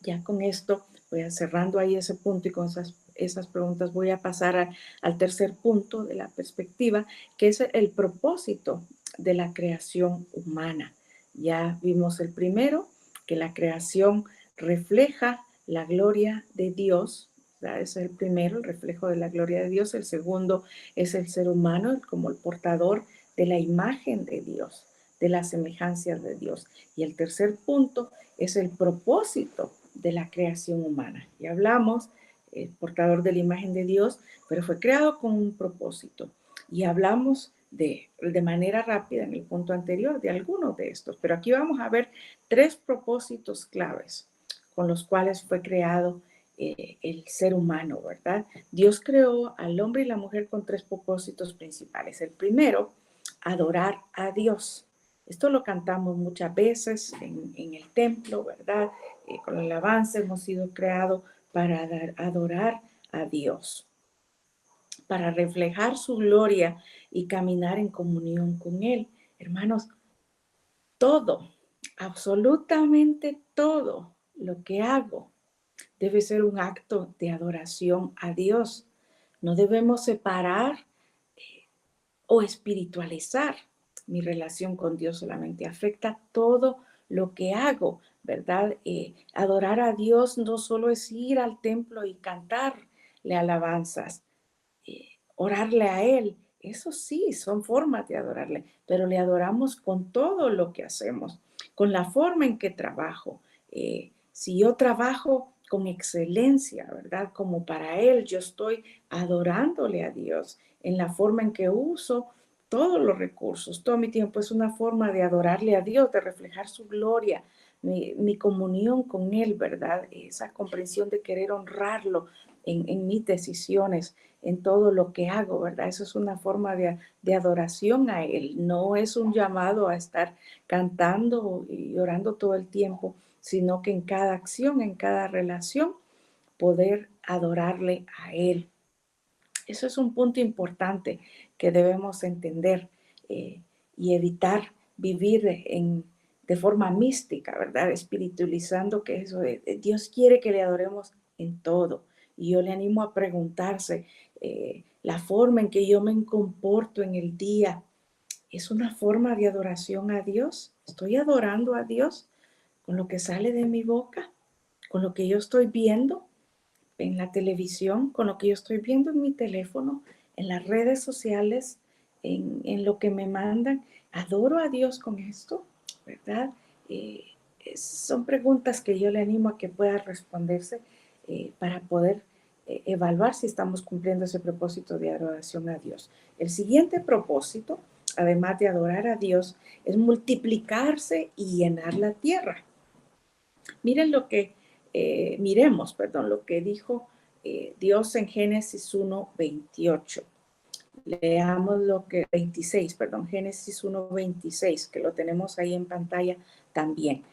ya con esto, voy a cerrando ahí ese punto y con esas preguntas voy a pasar al tercer punto de la perspectiva, que es el propósito de la creación humana. Ya vimos el primero, que la creación refleja la gloria de Dios. ¿Verdad? Ese es el primero, el reflejo de la gloria de Dios. El segundo es el ser humano como el portador de la imagen de Dios, de la semejanza de Dios. Y el tercer punto es el propósito de la creación humana. Ya hablamos, el portador de la imagen de Dios, pero fue creado con un propósito. Y hablamos de manera rápida en el punto anterior de algunos de estos, pero aquí vamos a ver tres propósitos claves con los cuales fue creado el ser humano, ¿verdad? Dios creó al hombre y la mujer con tres propósitos principales. El primero, adorar a Dios. Esto lo cantamos muchas veces en el templo, ¿verdad? Con la alabanza hemos sido creados para adorar a Dios. para reflejar su gloria y caminar en comunión con Él. Hermanos, todo, absolutamente todo lo que hago debe ser un acto de adoración a Dios. No debemos separar o espiritualizar mi relación con Dios. Solamente afecta todo lo que hago, ¿verdad? Adorar a Dios no solo es ir al templo y cantarle alabanzas, orarle a Él. Eso sí, son formas de adorarle, pero le adoramos con todo lo que hacemos, con la forma en que trabajo. Si yo trabajo con excelencia, ¿verdad? Como para Él, yo estoy adorándole a Dios en la forma en que uso todos los recursos. Todo mi tiempo es una forma de adorarle a Dios, de reflejar su gloria, mi comunión con Él, ¿verdad? Esa comprensión de querer honrarlo en mis decisiones, en todo lo que hago, ¿verdad? Eso es una forma de adoración a Él. No es un llamado a estar cantando y orando todo el tiempo, sino que en cada acción, en cada relación, poder adorarle a Él. Eso es un punto importante que debemos entender y evitar vivir de forma mística, ¿verdad? Espiritualizando que eso Dios quiere que le adoremos en todo. Y yo le animo a preguntarse, la forma en que yo me comporto en el día, ¿es una forma de adoración a Dios? ¿Estoy adorando a Dios con lo que sale de mi boca? ¿Con lo que yo estoy viendo en la televisión, con lo que yo estoy viendo en mi teléfono, en las redes sociales, en lo que me mandan? ¿Adoro a Dios con esto? ¿Verdad? Eh, Son preguntas que yo le animo a que pueda responderse para poder evaluar si estamos cumpliendo ese propósito de adoración a Dios. El siguiente propósito, además de adorar a Dios, es multiplicarse y llenar la tierra. Miren lo que, miremos, perdón, lo que dijo Dios en Génesis 1:28. Leamos lo que, 26, perdón, Génesis 1:26, que lo tenemos ahí en pantalla también.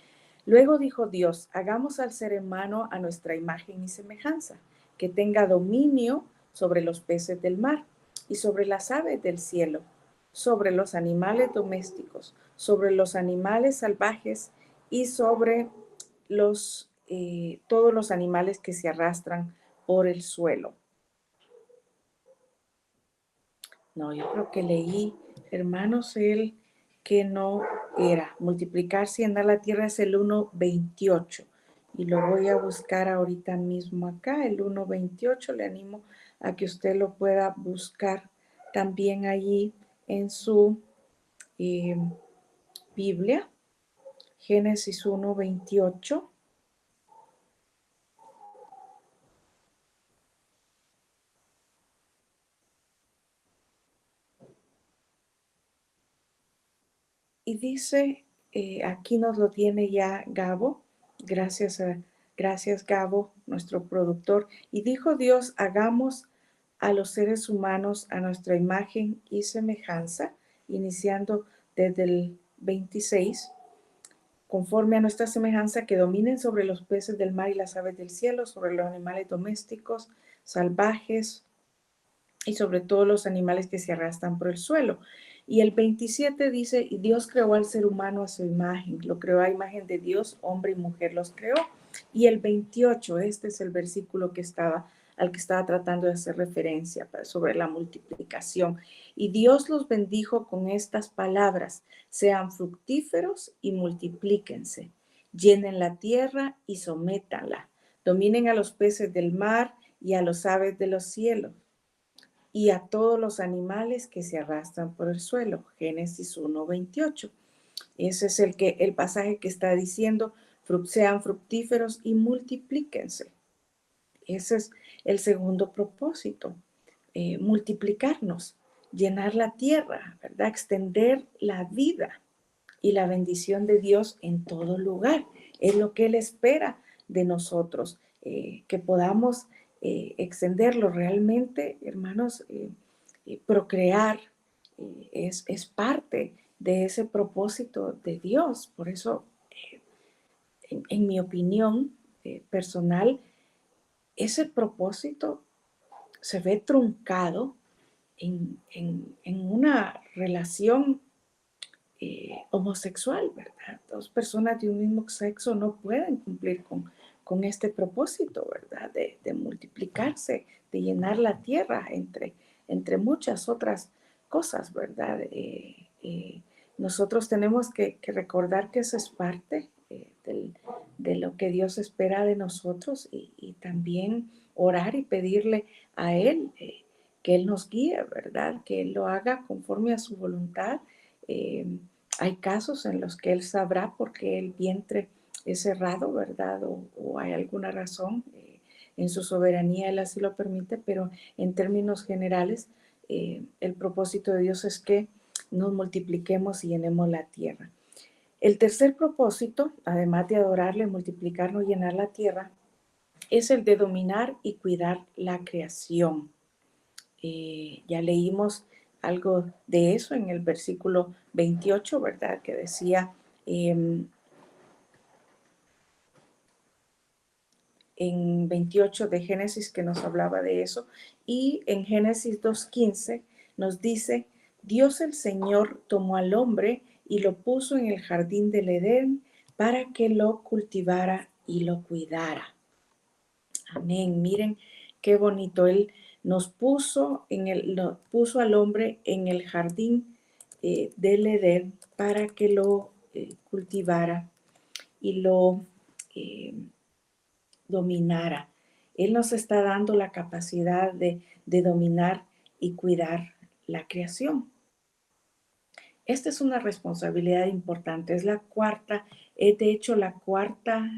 Luego dijo Dios, hagamos al ser humano a nuestra imagen y semejanza, que tenga dominio sobre los peces del mar y sobre las aves del cielo, sobre los animales domésticos, sobre los animales salvajes y sobre todos los animales que se arrastran por el suelo. No, yo creo que leí, hermanos, el que no era. Multiplicarse y andar la tierra es el 1:28. Y lo voy a buscar ahorita mismo acá, el 1:28. Le animo a que usted lo pueda buscar también allí en su eh, Biblia. Génesis 1:28. Y dice, aquí nos lo tiene ya Gabo, gracias Gabo, nuestro productor. Y dijo Dios, hagamos a los seres humanos a nuestra imagen y semejanza, iniciando desde el 26, conforme a nuestra semejanza, que dominen sobre los peces del mar y las aves del cielo, sobre los animales domésticos, salvajes, y sobre todo los animales que se arrastran por el suelo. Y el 27 dice, y Dios creó al ser humano a su imagen, lo creó a imagen de Dios, hombre y mujer los creó. Y el 28, este es el versículo al que estaba tratando de hacer referencia sobre la multiplicación. Y Dios los bendijo con estas palabras, sean fructíferos y multiplíquense, llenen la tierra y sométanla, dominen a los peces del mar y a los aves de los cielos y a todos los animales que se arrastran por el suelo. Génesis 1:28. Ese es el pasaje que está diciendo, sean fructíferos y multiplíquense. Ese es el segundo propósito, multiplicarnos, llenar la tierra, ¿verdad? Extender la vida y la bendición de Dios en todo lugar. Es lo que Él espera de nosotros, que podamos extenderlo realmente, hermanos. Procrear es parte de ese propósito de Dios. Por eso, en mi opinión personal, ese propósito se ve truncado en una relación homosexual, ¿verdad? Dos personas de un mismo sexo no pueden cumplir con este propósito, ¿verdad? De multiplicarse, de llenar la tierra entre muchas otras cosas, ¿verdad? Nosotros tenemos que recordar que eso es parte de lo que Dios espera de nosotros y también orar y pedirle a Él que Él nos guíe, ¿verdad? Que Él lo haga conforme a su voluntad. Eh, Hay casos en los que Él sabrá por qué el vientre es cerrado, ¿verdad? O hay alguna razón. En su soberanía Él así lo permite, pero en términos generales, el propósito de Dios es que nos multipliquemos y llenemos la tierra. El tercer propósito, además de adorarle, multiplicarnos y llenar la tierra, es el de dominar y cuidar la creación. Ya leímos algo de eso en el versículo 28, ¿verdad? Que decía en 28 de Génesis que nos hablaba de eso. Y en Génesis 2:15 nos dice, Dios el Señor tomó al hombre y lo puso en el jardín del Edén para que lo cultivara y lo cuidara. Amén. Miren qué bonito. Él nos puso al hombre en el jardín del Edén para que lo cultivara y lo eh, dominara. Él nos está dando la capacidad de dominar y cuidar la creación. Esta es una responsabilidad importante. Es la cuarta, de hecho, la cuarta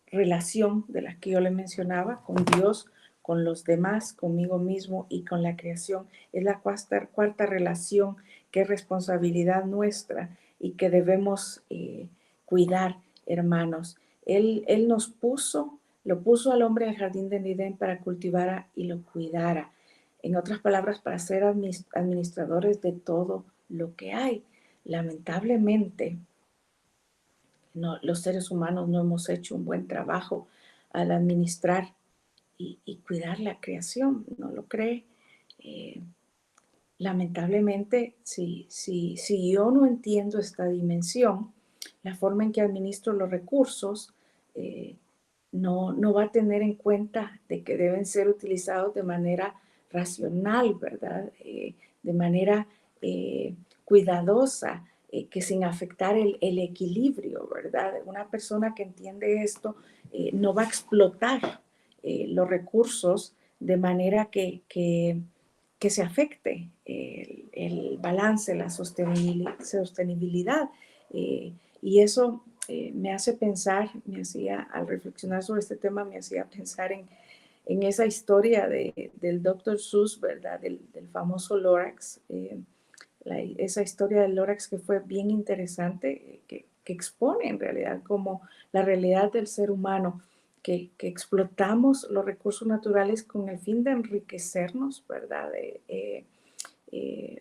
relación de la que yo le mencionaba con Dios, con los demás, conmigo mismo y con la creación. Es la cuarta relación que es responsabilidad nuestra y que debemos cuidar, hermanos. Él nos lo puso al hombre en el jardín de Edén para cultivara y lo cuidara. En otras palabras, para ser administradores de todo lo que hay. Lamentablemente, no, los seres humanos no hemos hecho un buen trabajo al administrar y cuidar la creación, ¿no lo cree? Eh, Lamentablemente, si yo no entiendo esta dimensión, la forma en que administro los recursos no va a tener en cuenta de que deben ser utilizados de manera racional, ¿verdad? De manera cuidadosa, que sin afectar el equilibrio, ¿verdad? Una persona que entiende esto no va a explotar los recursos de manera que se afecte el balance, la sostenibilidad. Y eso me hace pensar, al reflexionar sobre este tema, me hacía pensar en esa historia del Dr. Seuss, ¿verdad? Del famoso Lorax. Esa historia del Lorax que fue bien interesante, que expone en realidad como la realidad del ser humano, que explotamos los recursos naturales con el fin de enriquecernos, ¿verdad?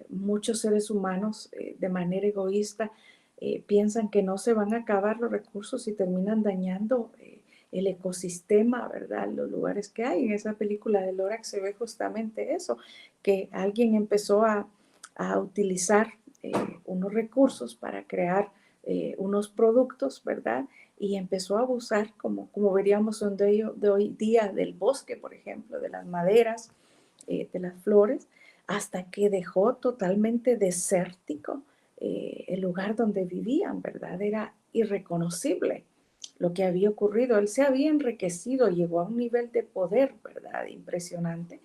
Muchos seres humanos de manera egoísta piensan que no se van a acabar los recursos y terminan dañando el ecosistema, ¿verdad? Los lugares que hay. En esa película de Lorax se ve justamente eso, que alguien empezó a utilizar unos recursos para crear unos productos, ¿verdad? Y empezó a abusar, como veríamos de hoy día, del bosque, por ejemplo, de las maderas, de las flores, hasta que dejó totalmente desértico el lugar donde vivían, ¿verdad? Era irreconocible lo que había ocurrido. Él se había enriquecido, llegó a un nivel de poder, ¿verdad? Impresionante,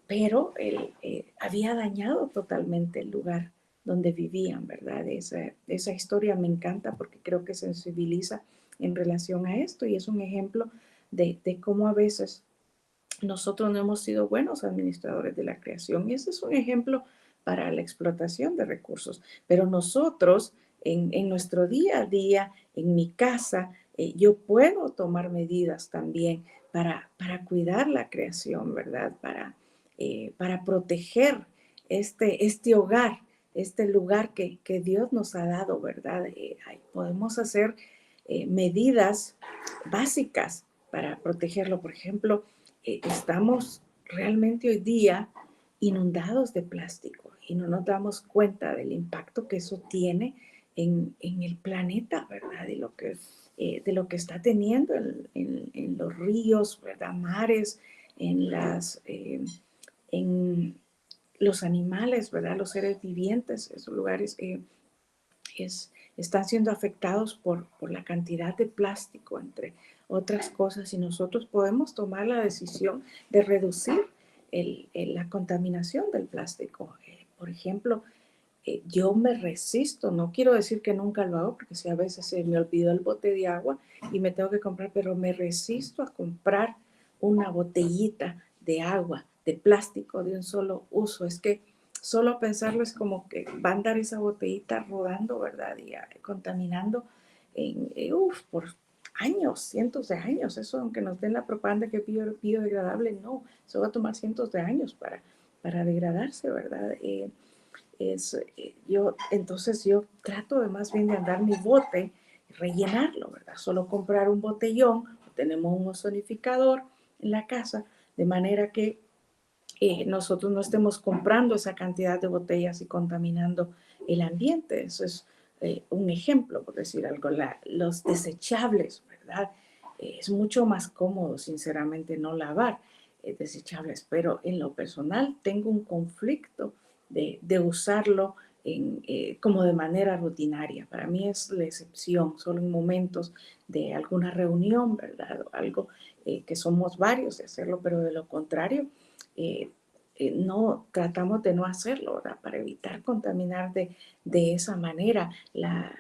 pero él había dañado totalmente el lugar donde vivían, ¿verdad? Esa historia me encanta porque creo que sensibiliza en relación a esto y es un ejemplo de cómo a veces nosotros no hemos sido buenos administradores de la creación y ese es un ejemplo para la explotación de recursos. Pero nosotros en nuestro día a día, en mi casa, yo puedo tomar medidas también para cuidar la creación, ¿verdad? Para proteger este hogar, este lugar que Dios nos ha dado, ¿verdad? Podemos hacer medidas básicas para protegerlo. Por ejemplo, estamos realmente hoy día inundados de plástico y no nos damos cuenta del impacto que eso tiene en el planeta, ¿verdad? De lo que está teniendo en los ríos, ¿verdad? Mares, en, en los animales, ¿verdad? Los seres vivientes, esos lugares están siendo afectados por la cantidad de plástico, entre otras cosas, y nosotros podemos tomar la decisión de reducir la contaminación del plástico. Por ejemplo, yo me resisto, no quiero decir que nunca lo hago, porque si a veces se me olvidó el bote de agua y me tengo que comprar, pero me resisto a comprar una botellita de agua, de plástico, de un solo uso. Es que solo pensarlo es como que va a andar esa botellita rodando, ¿verdad? Y contaminando por años, cientos de años. Eso, aunque nos den la propaganda que es biodegradable, no, eso va a tomar cientos de años para degradarse, ¿verdad? Entonces yo trato de más bien de andar mi bote y rellenarlo, ¿verdad? Solo comprar un botellón, tenemos un ozonificador en la casa, de manera que nosotros no estemos comprando esa cantidad de botellas y contaminando el ambiente. Eso es un ejemplo, por decir algo. Los desechables, ¿verdad? Es mucho más cómodo, sinceramente, no lavar desechables, pero en lo personal tengo un conflicto de usarlo como de manera rutinaria. Para mí es la excepción, solo en momentos de alguna reunión, ¿verdad? O algo que somos varios de hacerlo, pero de lo contrario, eh, no tratamos de no hacerlo, ¿verdad? Para evitar contaminar de esa manera,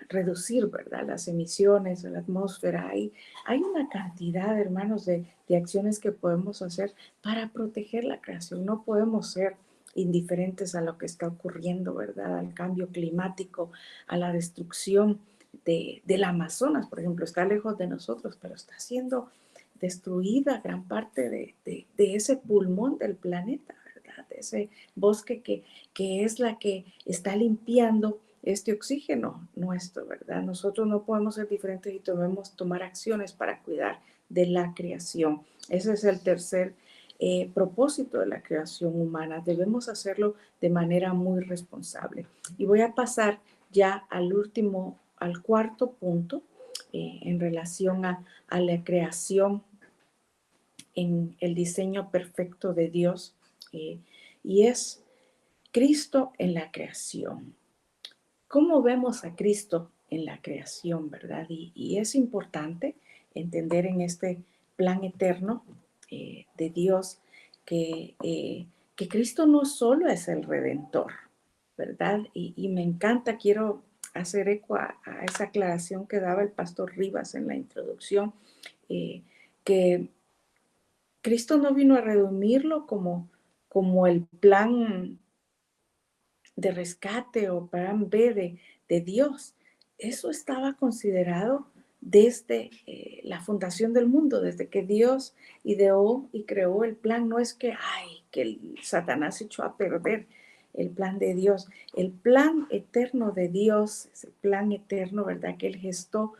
reducir, ¿verdad? Las emisiones de la atmósfera. Hay una cantidad, hermanos, de acciones que podemos hacer para proteger la creación. No podemos ser indiferentes a lo que está ocurriendo, ¿verdad? Al cambio climático, a la destrucción del Amazonas, por ejemplo, está lejos de nosotros, pero está siendo destruida gran parte de ese pulmón del planeta, ¿verdad? De ese bosque que es la que está limpiando este oxígeno nuestro, ¿verdad? Nosotros no podemos ser diferentes y debemos tomar acciones para cuidar de la creación. Ese es el tercer propósito de la creación humana. Debemos hacerlo de manera muy responsable. Y voy a pasar ya al cuarto punto en relación a la creación en el diseño perfecto de Dios, y es Cristo en la creación. ¿Cómo vemos a Cristo en la creación, verdad? Y es importante entender en este plan eterno de Dios que Cristo no solo es el Redentor, ¿verdad? Y me encanta, quiero hacer eco a esa aclaración que daba el pastor Rivas en la introducción, que Cristo no vino a redimirlo como el plan de rescate o plan B de Dios. Eso estaba considerado desde la fundación del mundo, desde que Dios ideó y creó el plan. No es que el Satanás echó a perder el plan de Dios. El plan eterno de Dios, ese plan eterno, ¿verdad? Que Él gestó,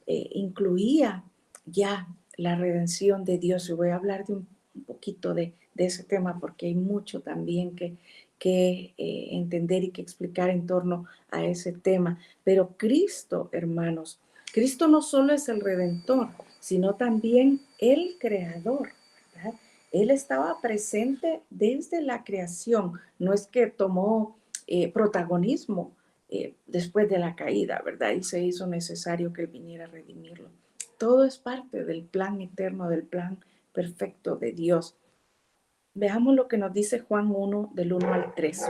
incluía ya la redención de Dios. Y voy a hablar de un poquito de ese tema porque hay mucho también que entender y que explicar en torno a ese tema. Pero Cristo, hermanos, Cristo no solo es el Redentor, sino también el Creador, ¿verdad? Él estaba presente desde la creación, no es que tomó protagonismo después de la caída, ¿verdad? Y se hizo necesario que Él viniera a redimirlo. Todo es parte del plan eterno, del plan perfecto de Dios. Veamos lo que nos dice Juan 1, del 1 al 3.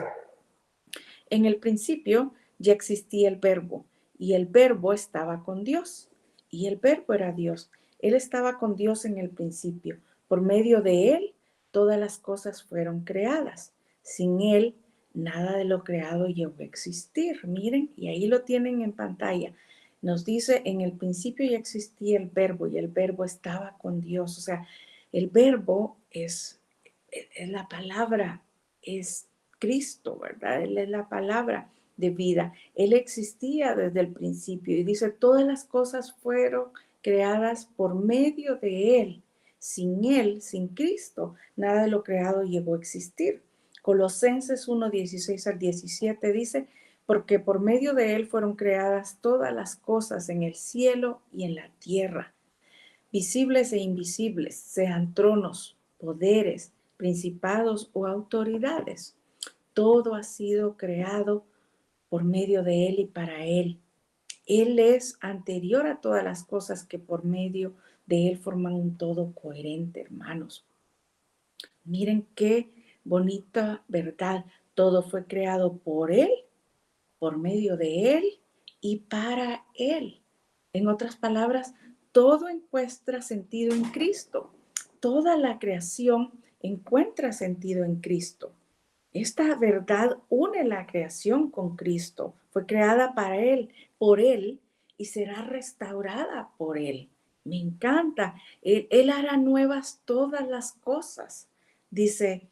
En el principio ya existía el verbo, y el verbo estaba con Dios, y el verbo era Dios. Él estaba con Dios en el principio. Por medio de él, todas las cosas fueron creadas. Sin él, nada de lo creado llegó a existir. Miren, y ahí lo tienen en pantalla. Nos dice, en el principio ya existía el verbo, y el verbo estaba con Dios. O sea, el verbo es la palabra, es Cristo, ¿verdad? Él es la palabra de vida. Él existía desde el principio y dice, todas las cosas fueron creadas por medio de Él. Sin Él, sin Cristo, nada de lo creado llegó a existir. Colosenses 1, 16 al 17 dice, porque por medio de él fueron creadas todas las cosas en el cielo y en la tierra, visibles e invisibles, sean tronos, poderes, principados o autoridades. Todo ha sido creado por medio de él y para él. Él es anterior a todas las cosas que por medio de él forman un todo coherente, hermanos. Miren qué bonita verdad. Todo fue creado por él, por medio de él y para él. En otras palabras, todo encuentra sentido en Cristo. Toda la creación encuentra sentido en Cristo. Esta verdad une la creación con Cristo. Fue creada para Él, por Él, y será restaurada por Él. Me encanta. Él hará nuevas todas las cosas. Dice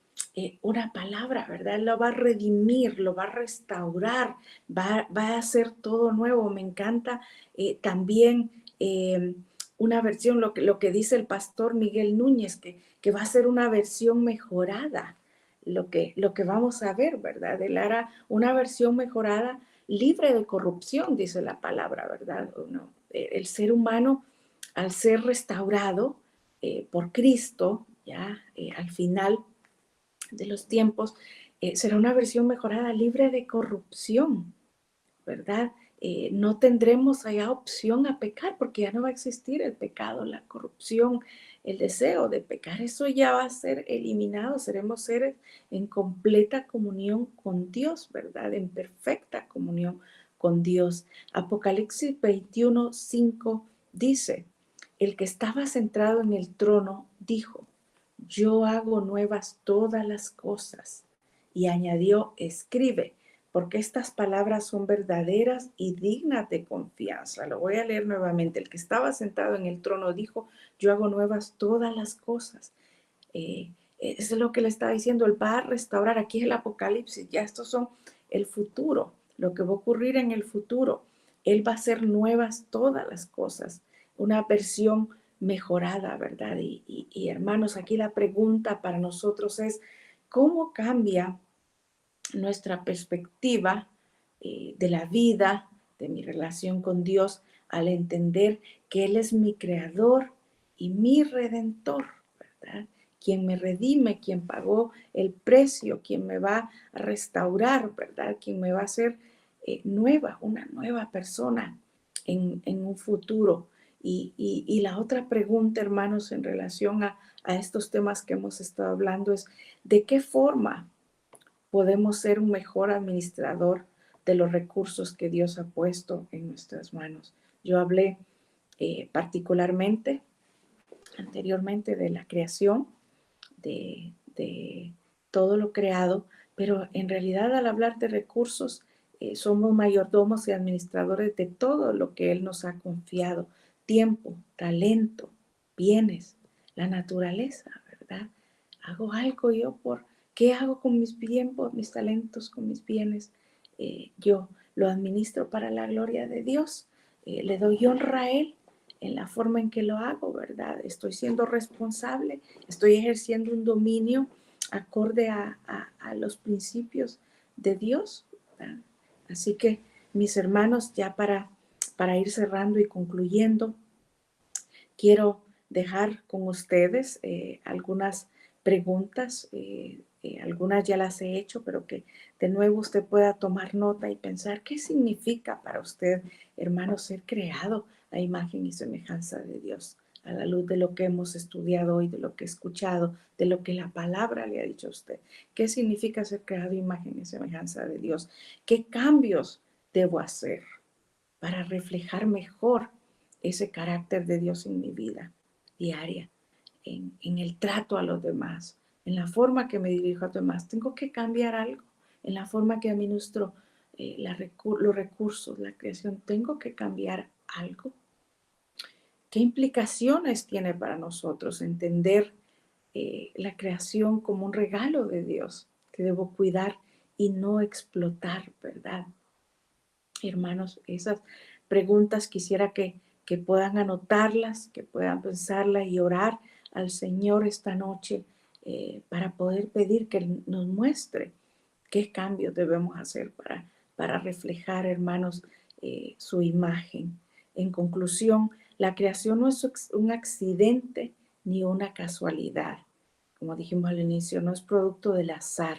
una palabra, ¿verdad? Él lo va a redimir, lo va a restaurar, va a hacer todo nuevo. Me encanta también una versión, lo que dice el pastor Miguel Núñez, que va a ser una versión mejorada. Lo que vamos a ver, ¿verdad? Él hará una versión mejorada, libre de corrupción, dice la palabra, ¿verdad? No, el ser humano, al ser restaurado por Cristo, ya al final de los tiempos, será una versión mejorada, libre de corrupción, ¿verdad? No tendremos allá opción a pecar porque ya no va a existir el pecado, la corrupción, el deseo de pecar. Eso ya va a ser eliminado. Seremos seres en completa comunión con Dios, ¿verdad? En perfecta comunión con Dios. Apocalipsis 21:5 dice, el que estaba centrado en el trono dijo, yo hago nuevas todas las cosas. Y añadió, escribe, porque estas palabras son verdaderas y dignas de confianza. Lo voy a leer nuevamente. El que estaba sentado en el trono dijo, yo hago nuevas todas las cosas. Eso es lo que le está diciendo, él va a restaurar. Aquí es el Apocalipsis, ya estos son el futuro, lo que va a ocurrir en el futuro. Él va a hacer nuevas todas las cosas, una versión mejorada, ¿verdad? Y hermanos, aquí la pregunta para nosotros es, ¿cómo cambia nuestra perspectiva de la vida, de mi relación con Dios, al entender que Él es mi creador y mi redentor, ¿verdad? Quien me redime, quien pagó el precio, quien me va a restaurar, ¿verdad? Quien me va a hacer nueva, una nueva persona en un futuro. Y la otra pregunta, hermanos, en relación a estos temas que hemos estado hablando es, ¿de qué forma podemos ser un mejor administrador de los recursos que Dios ha puesto en nuestras manos? Yo hablé particularmente anteriormente de la creación, de todo lo creado, pero en realidad al hablar de recursos, somos mayordomos y administradores de todo lo que Él nos ha confiado, tiempo, talento, bienes, la naturaleza, ¿verdad? Hago algo yo ¿qué hago con mis tiempos, mis talentos, con mis bienes? Yo lo administro para la gloria de Dios, le doy honra a Él en la forma en que lo hago, ¿verdad? Estoy siendo responsable, estoy ejerciendo un dominio acorde a los principios de Dios, ¿verdad? Así que, mis hermanos, ya para ir cerrando y concluyendo, quiero dejar con ustedes algunas preguntas, algunas ya las he hecho, pero que de nuevo usted pueda tomar nota y pensar qué significa para usted, hermano, ser creado a imagen y semejanza de Dios, a la luz de lo que hemos estudiado hoy, de lo que he escuchado, de lo que la palabra le ha dicho a usted. ¿Qué significa ser creado a imagen y semejanza de Dios? ¿Qué cambios debo hacer para reflejar mejor ese carácter de Dios en mi vida diaria, en el trato a los demás, en la forma que me dirijo a los demás? Tengo que cambiar algo en la forma que administro los recursos, la creación. Tengo que cambiar algo. ¿Qué implicaciones tiene para nosotros entender la creación como un regalo de Dios que debo cuidar y no explotar, ¿verdad? Hermanos, esas preguntas quisiera que puedan anotarlas, que puedan pensarlas y orar al Señor esta noche para poder pedir que nos muestre qué cambios debemos hacer para reflejar, hermanos, su imagen. En conclusión, la creación no es un accidente ni una casualidad. Como dijimos al inicio, no es producto del azar,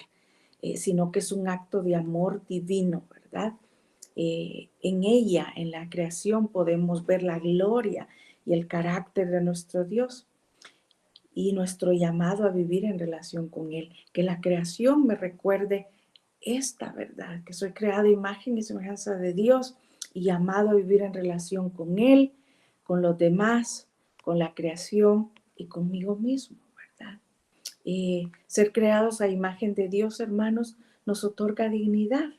sino que es un acto de amor divino, ¿verdad? En ella, en la creación, podemos ver la gloria y el carácter de nuestro Dios y nuestro llamado a vivir en relación con Él. Que la creación me recuerde esta verdad, que soy creado a imagen y semejanza de Dios y llamado a vivir en relación con Él, con los demás, con la creación y conmigo mismo, ¿verdad? Ser creados a imagen de Dios, hermanos, nos otorga dignidad,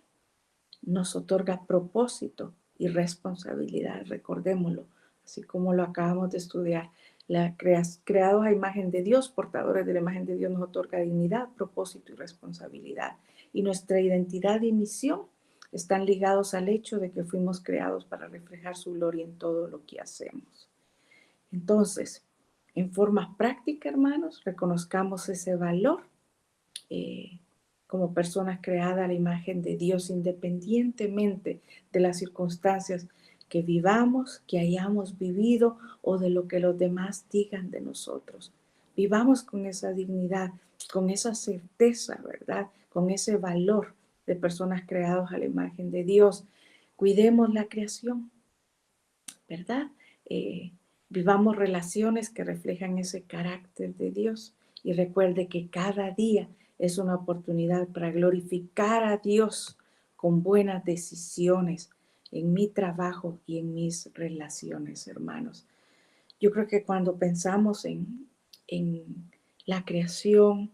nos otorga propósito y responsabilidad, recordémoslo, así como lo acabamos de estudiar. Creados a imagen de Dios, portadores de la imagen de Dios, nos otorga dignidad, propósito y responsabilidad. Y nuestra identidad y misión están ligados al hecho de que fuimos creados para reflejar su gloria en todo lo que hacemos. Entonces, en forma práctica, hermanos, reconozcamos ese valor como personas creadas a la imagen de Dios, independientemente de las circunstancias que vivamos, que hayamos vivido o de lo que los demás digan de nosotros. Vivamos con esa dignidad, con esa certeza, ¿verdad? Con ese valor de personas creadas a la imagen de Dios. Cuidemos la creación, ¿verdad? Eh, Vivamos relaciones que reflejan ese carácter de Dios y recuerde que cada día es una oportunidad para glorificar a Dios con buenas decisiones en mi trabajo y en mis relaciones, hermanos. Yo creo que cuando pensamos en la creación,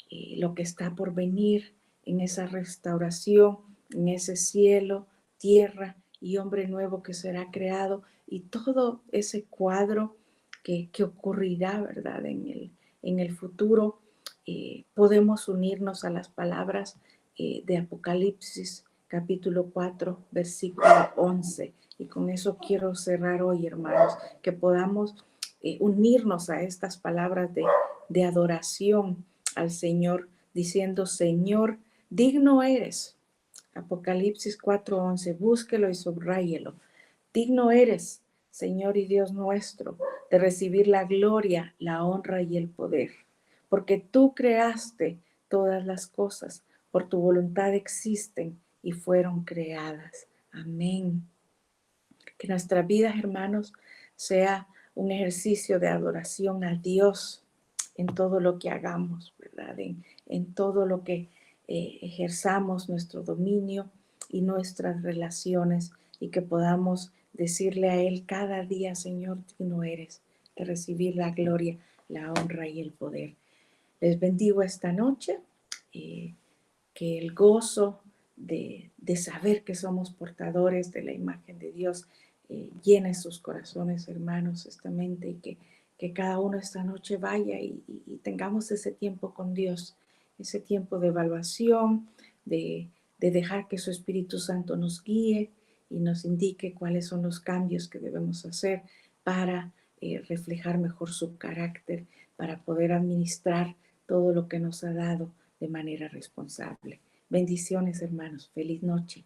lo que está por venir, en esa restauración, en ese cielo, tierra y hombre nuevo que será creado y todo ese cuadro que ocurrirá, ¿verdad? En el futuro, podemos unirnos a las palabras de Apocalipsis capítulo 4, versículo 11. Y con eso quiero cerrar hoy, hermanos, que podamos unirnos a estas palabras de adoración al Señor, diciendo, Señor, digno eres. Apocalipsis 4:11, búsquelo y subráyelo. Digno eres, Señor y Dios nuestro, de recibir la gloria, la honra y el poder, porque tú creaste todas las cosas, por tu voluntad existen y fueron creadas. Amén. Que nuestras vidas, hermanos, sea un ejercicio de adoración a Dios en todo lo que hagamos, ¿verdad? En todo lo que ejerzamos nuestro dominio y nuestras relaciones y que podamos decirle a Él cada día, Señor, tú no eres, de recibir la gloria, la honra y el poder. Les bendigo esta noche, que el gozo de saber que somos portadores de la imagen de Dios llene sus corazones, hermanos, esta mente, y que cada uno esta noche vaya y tengamos ese tiempo con Dios, ese tiempo de evaluación, de dejar que su Espíritu Santo nos guíe y nos indique cuáles son los cambios que debemos hacer para reflejar mejor su carácter, para poder administrar todo lo que nos ha dado de manera responsable. Bendiciones, hermanos. Feliz noche.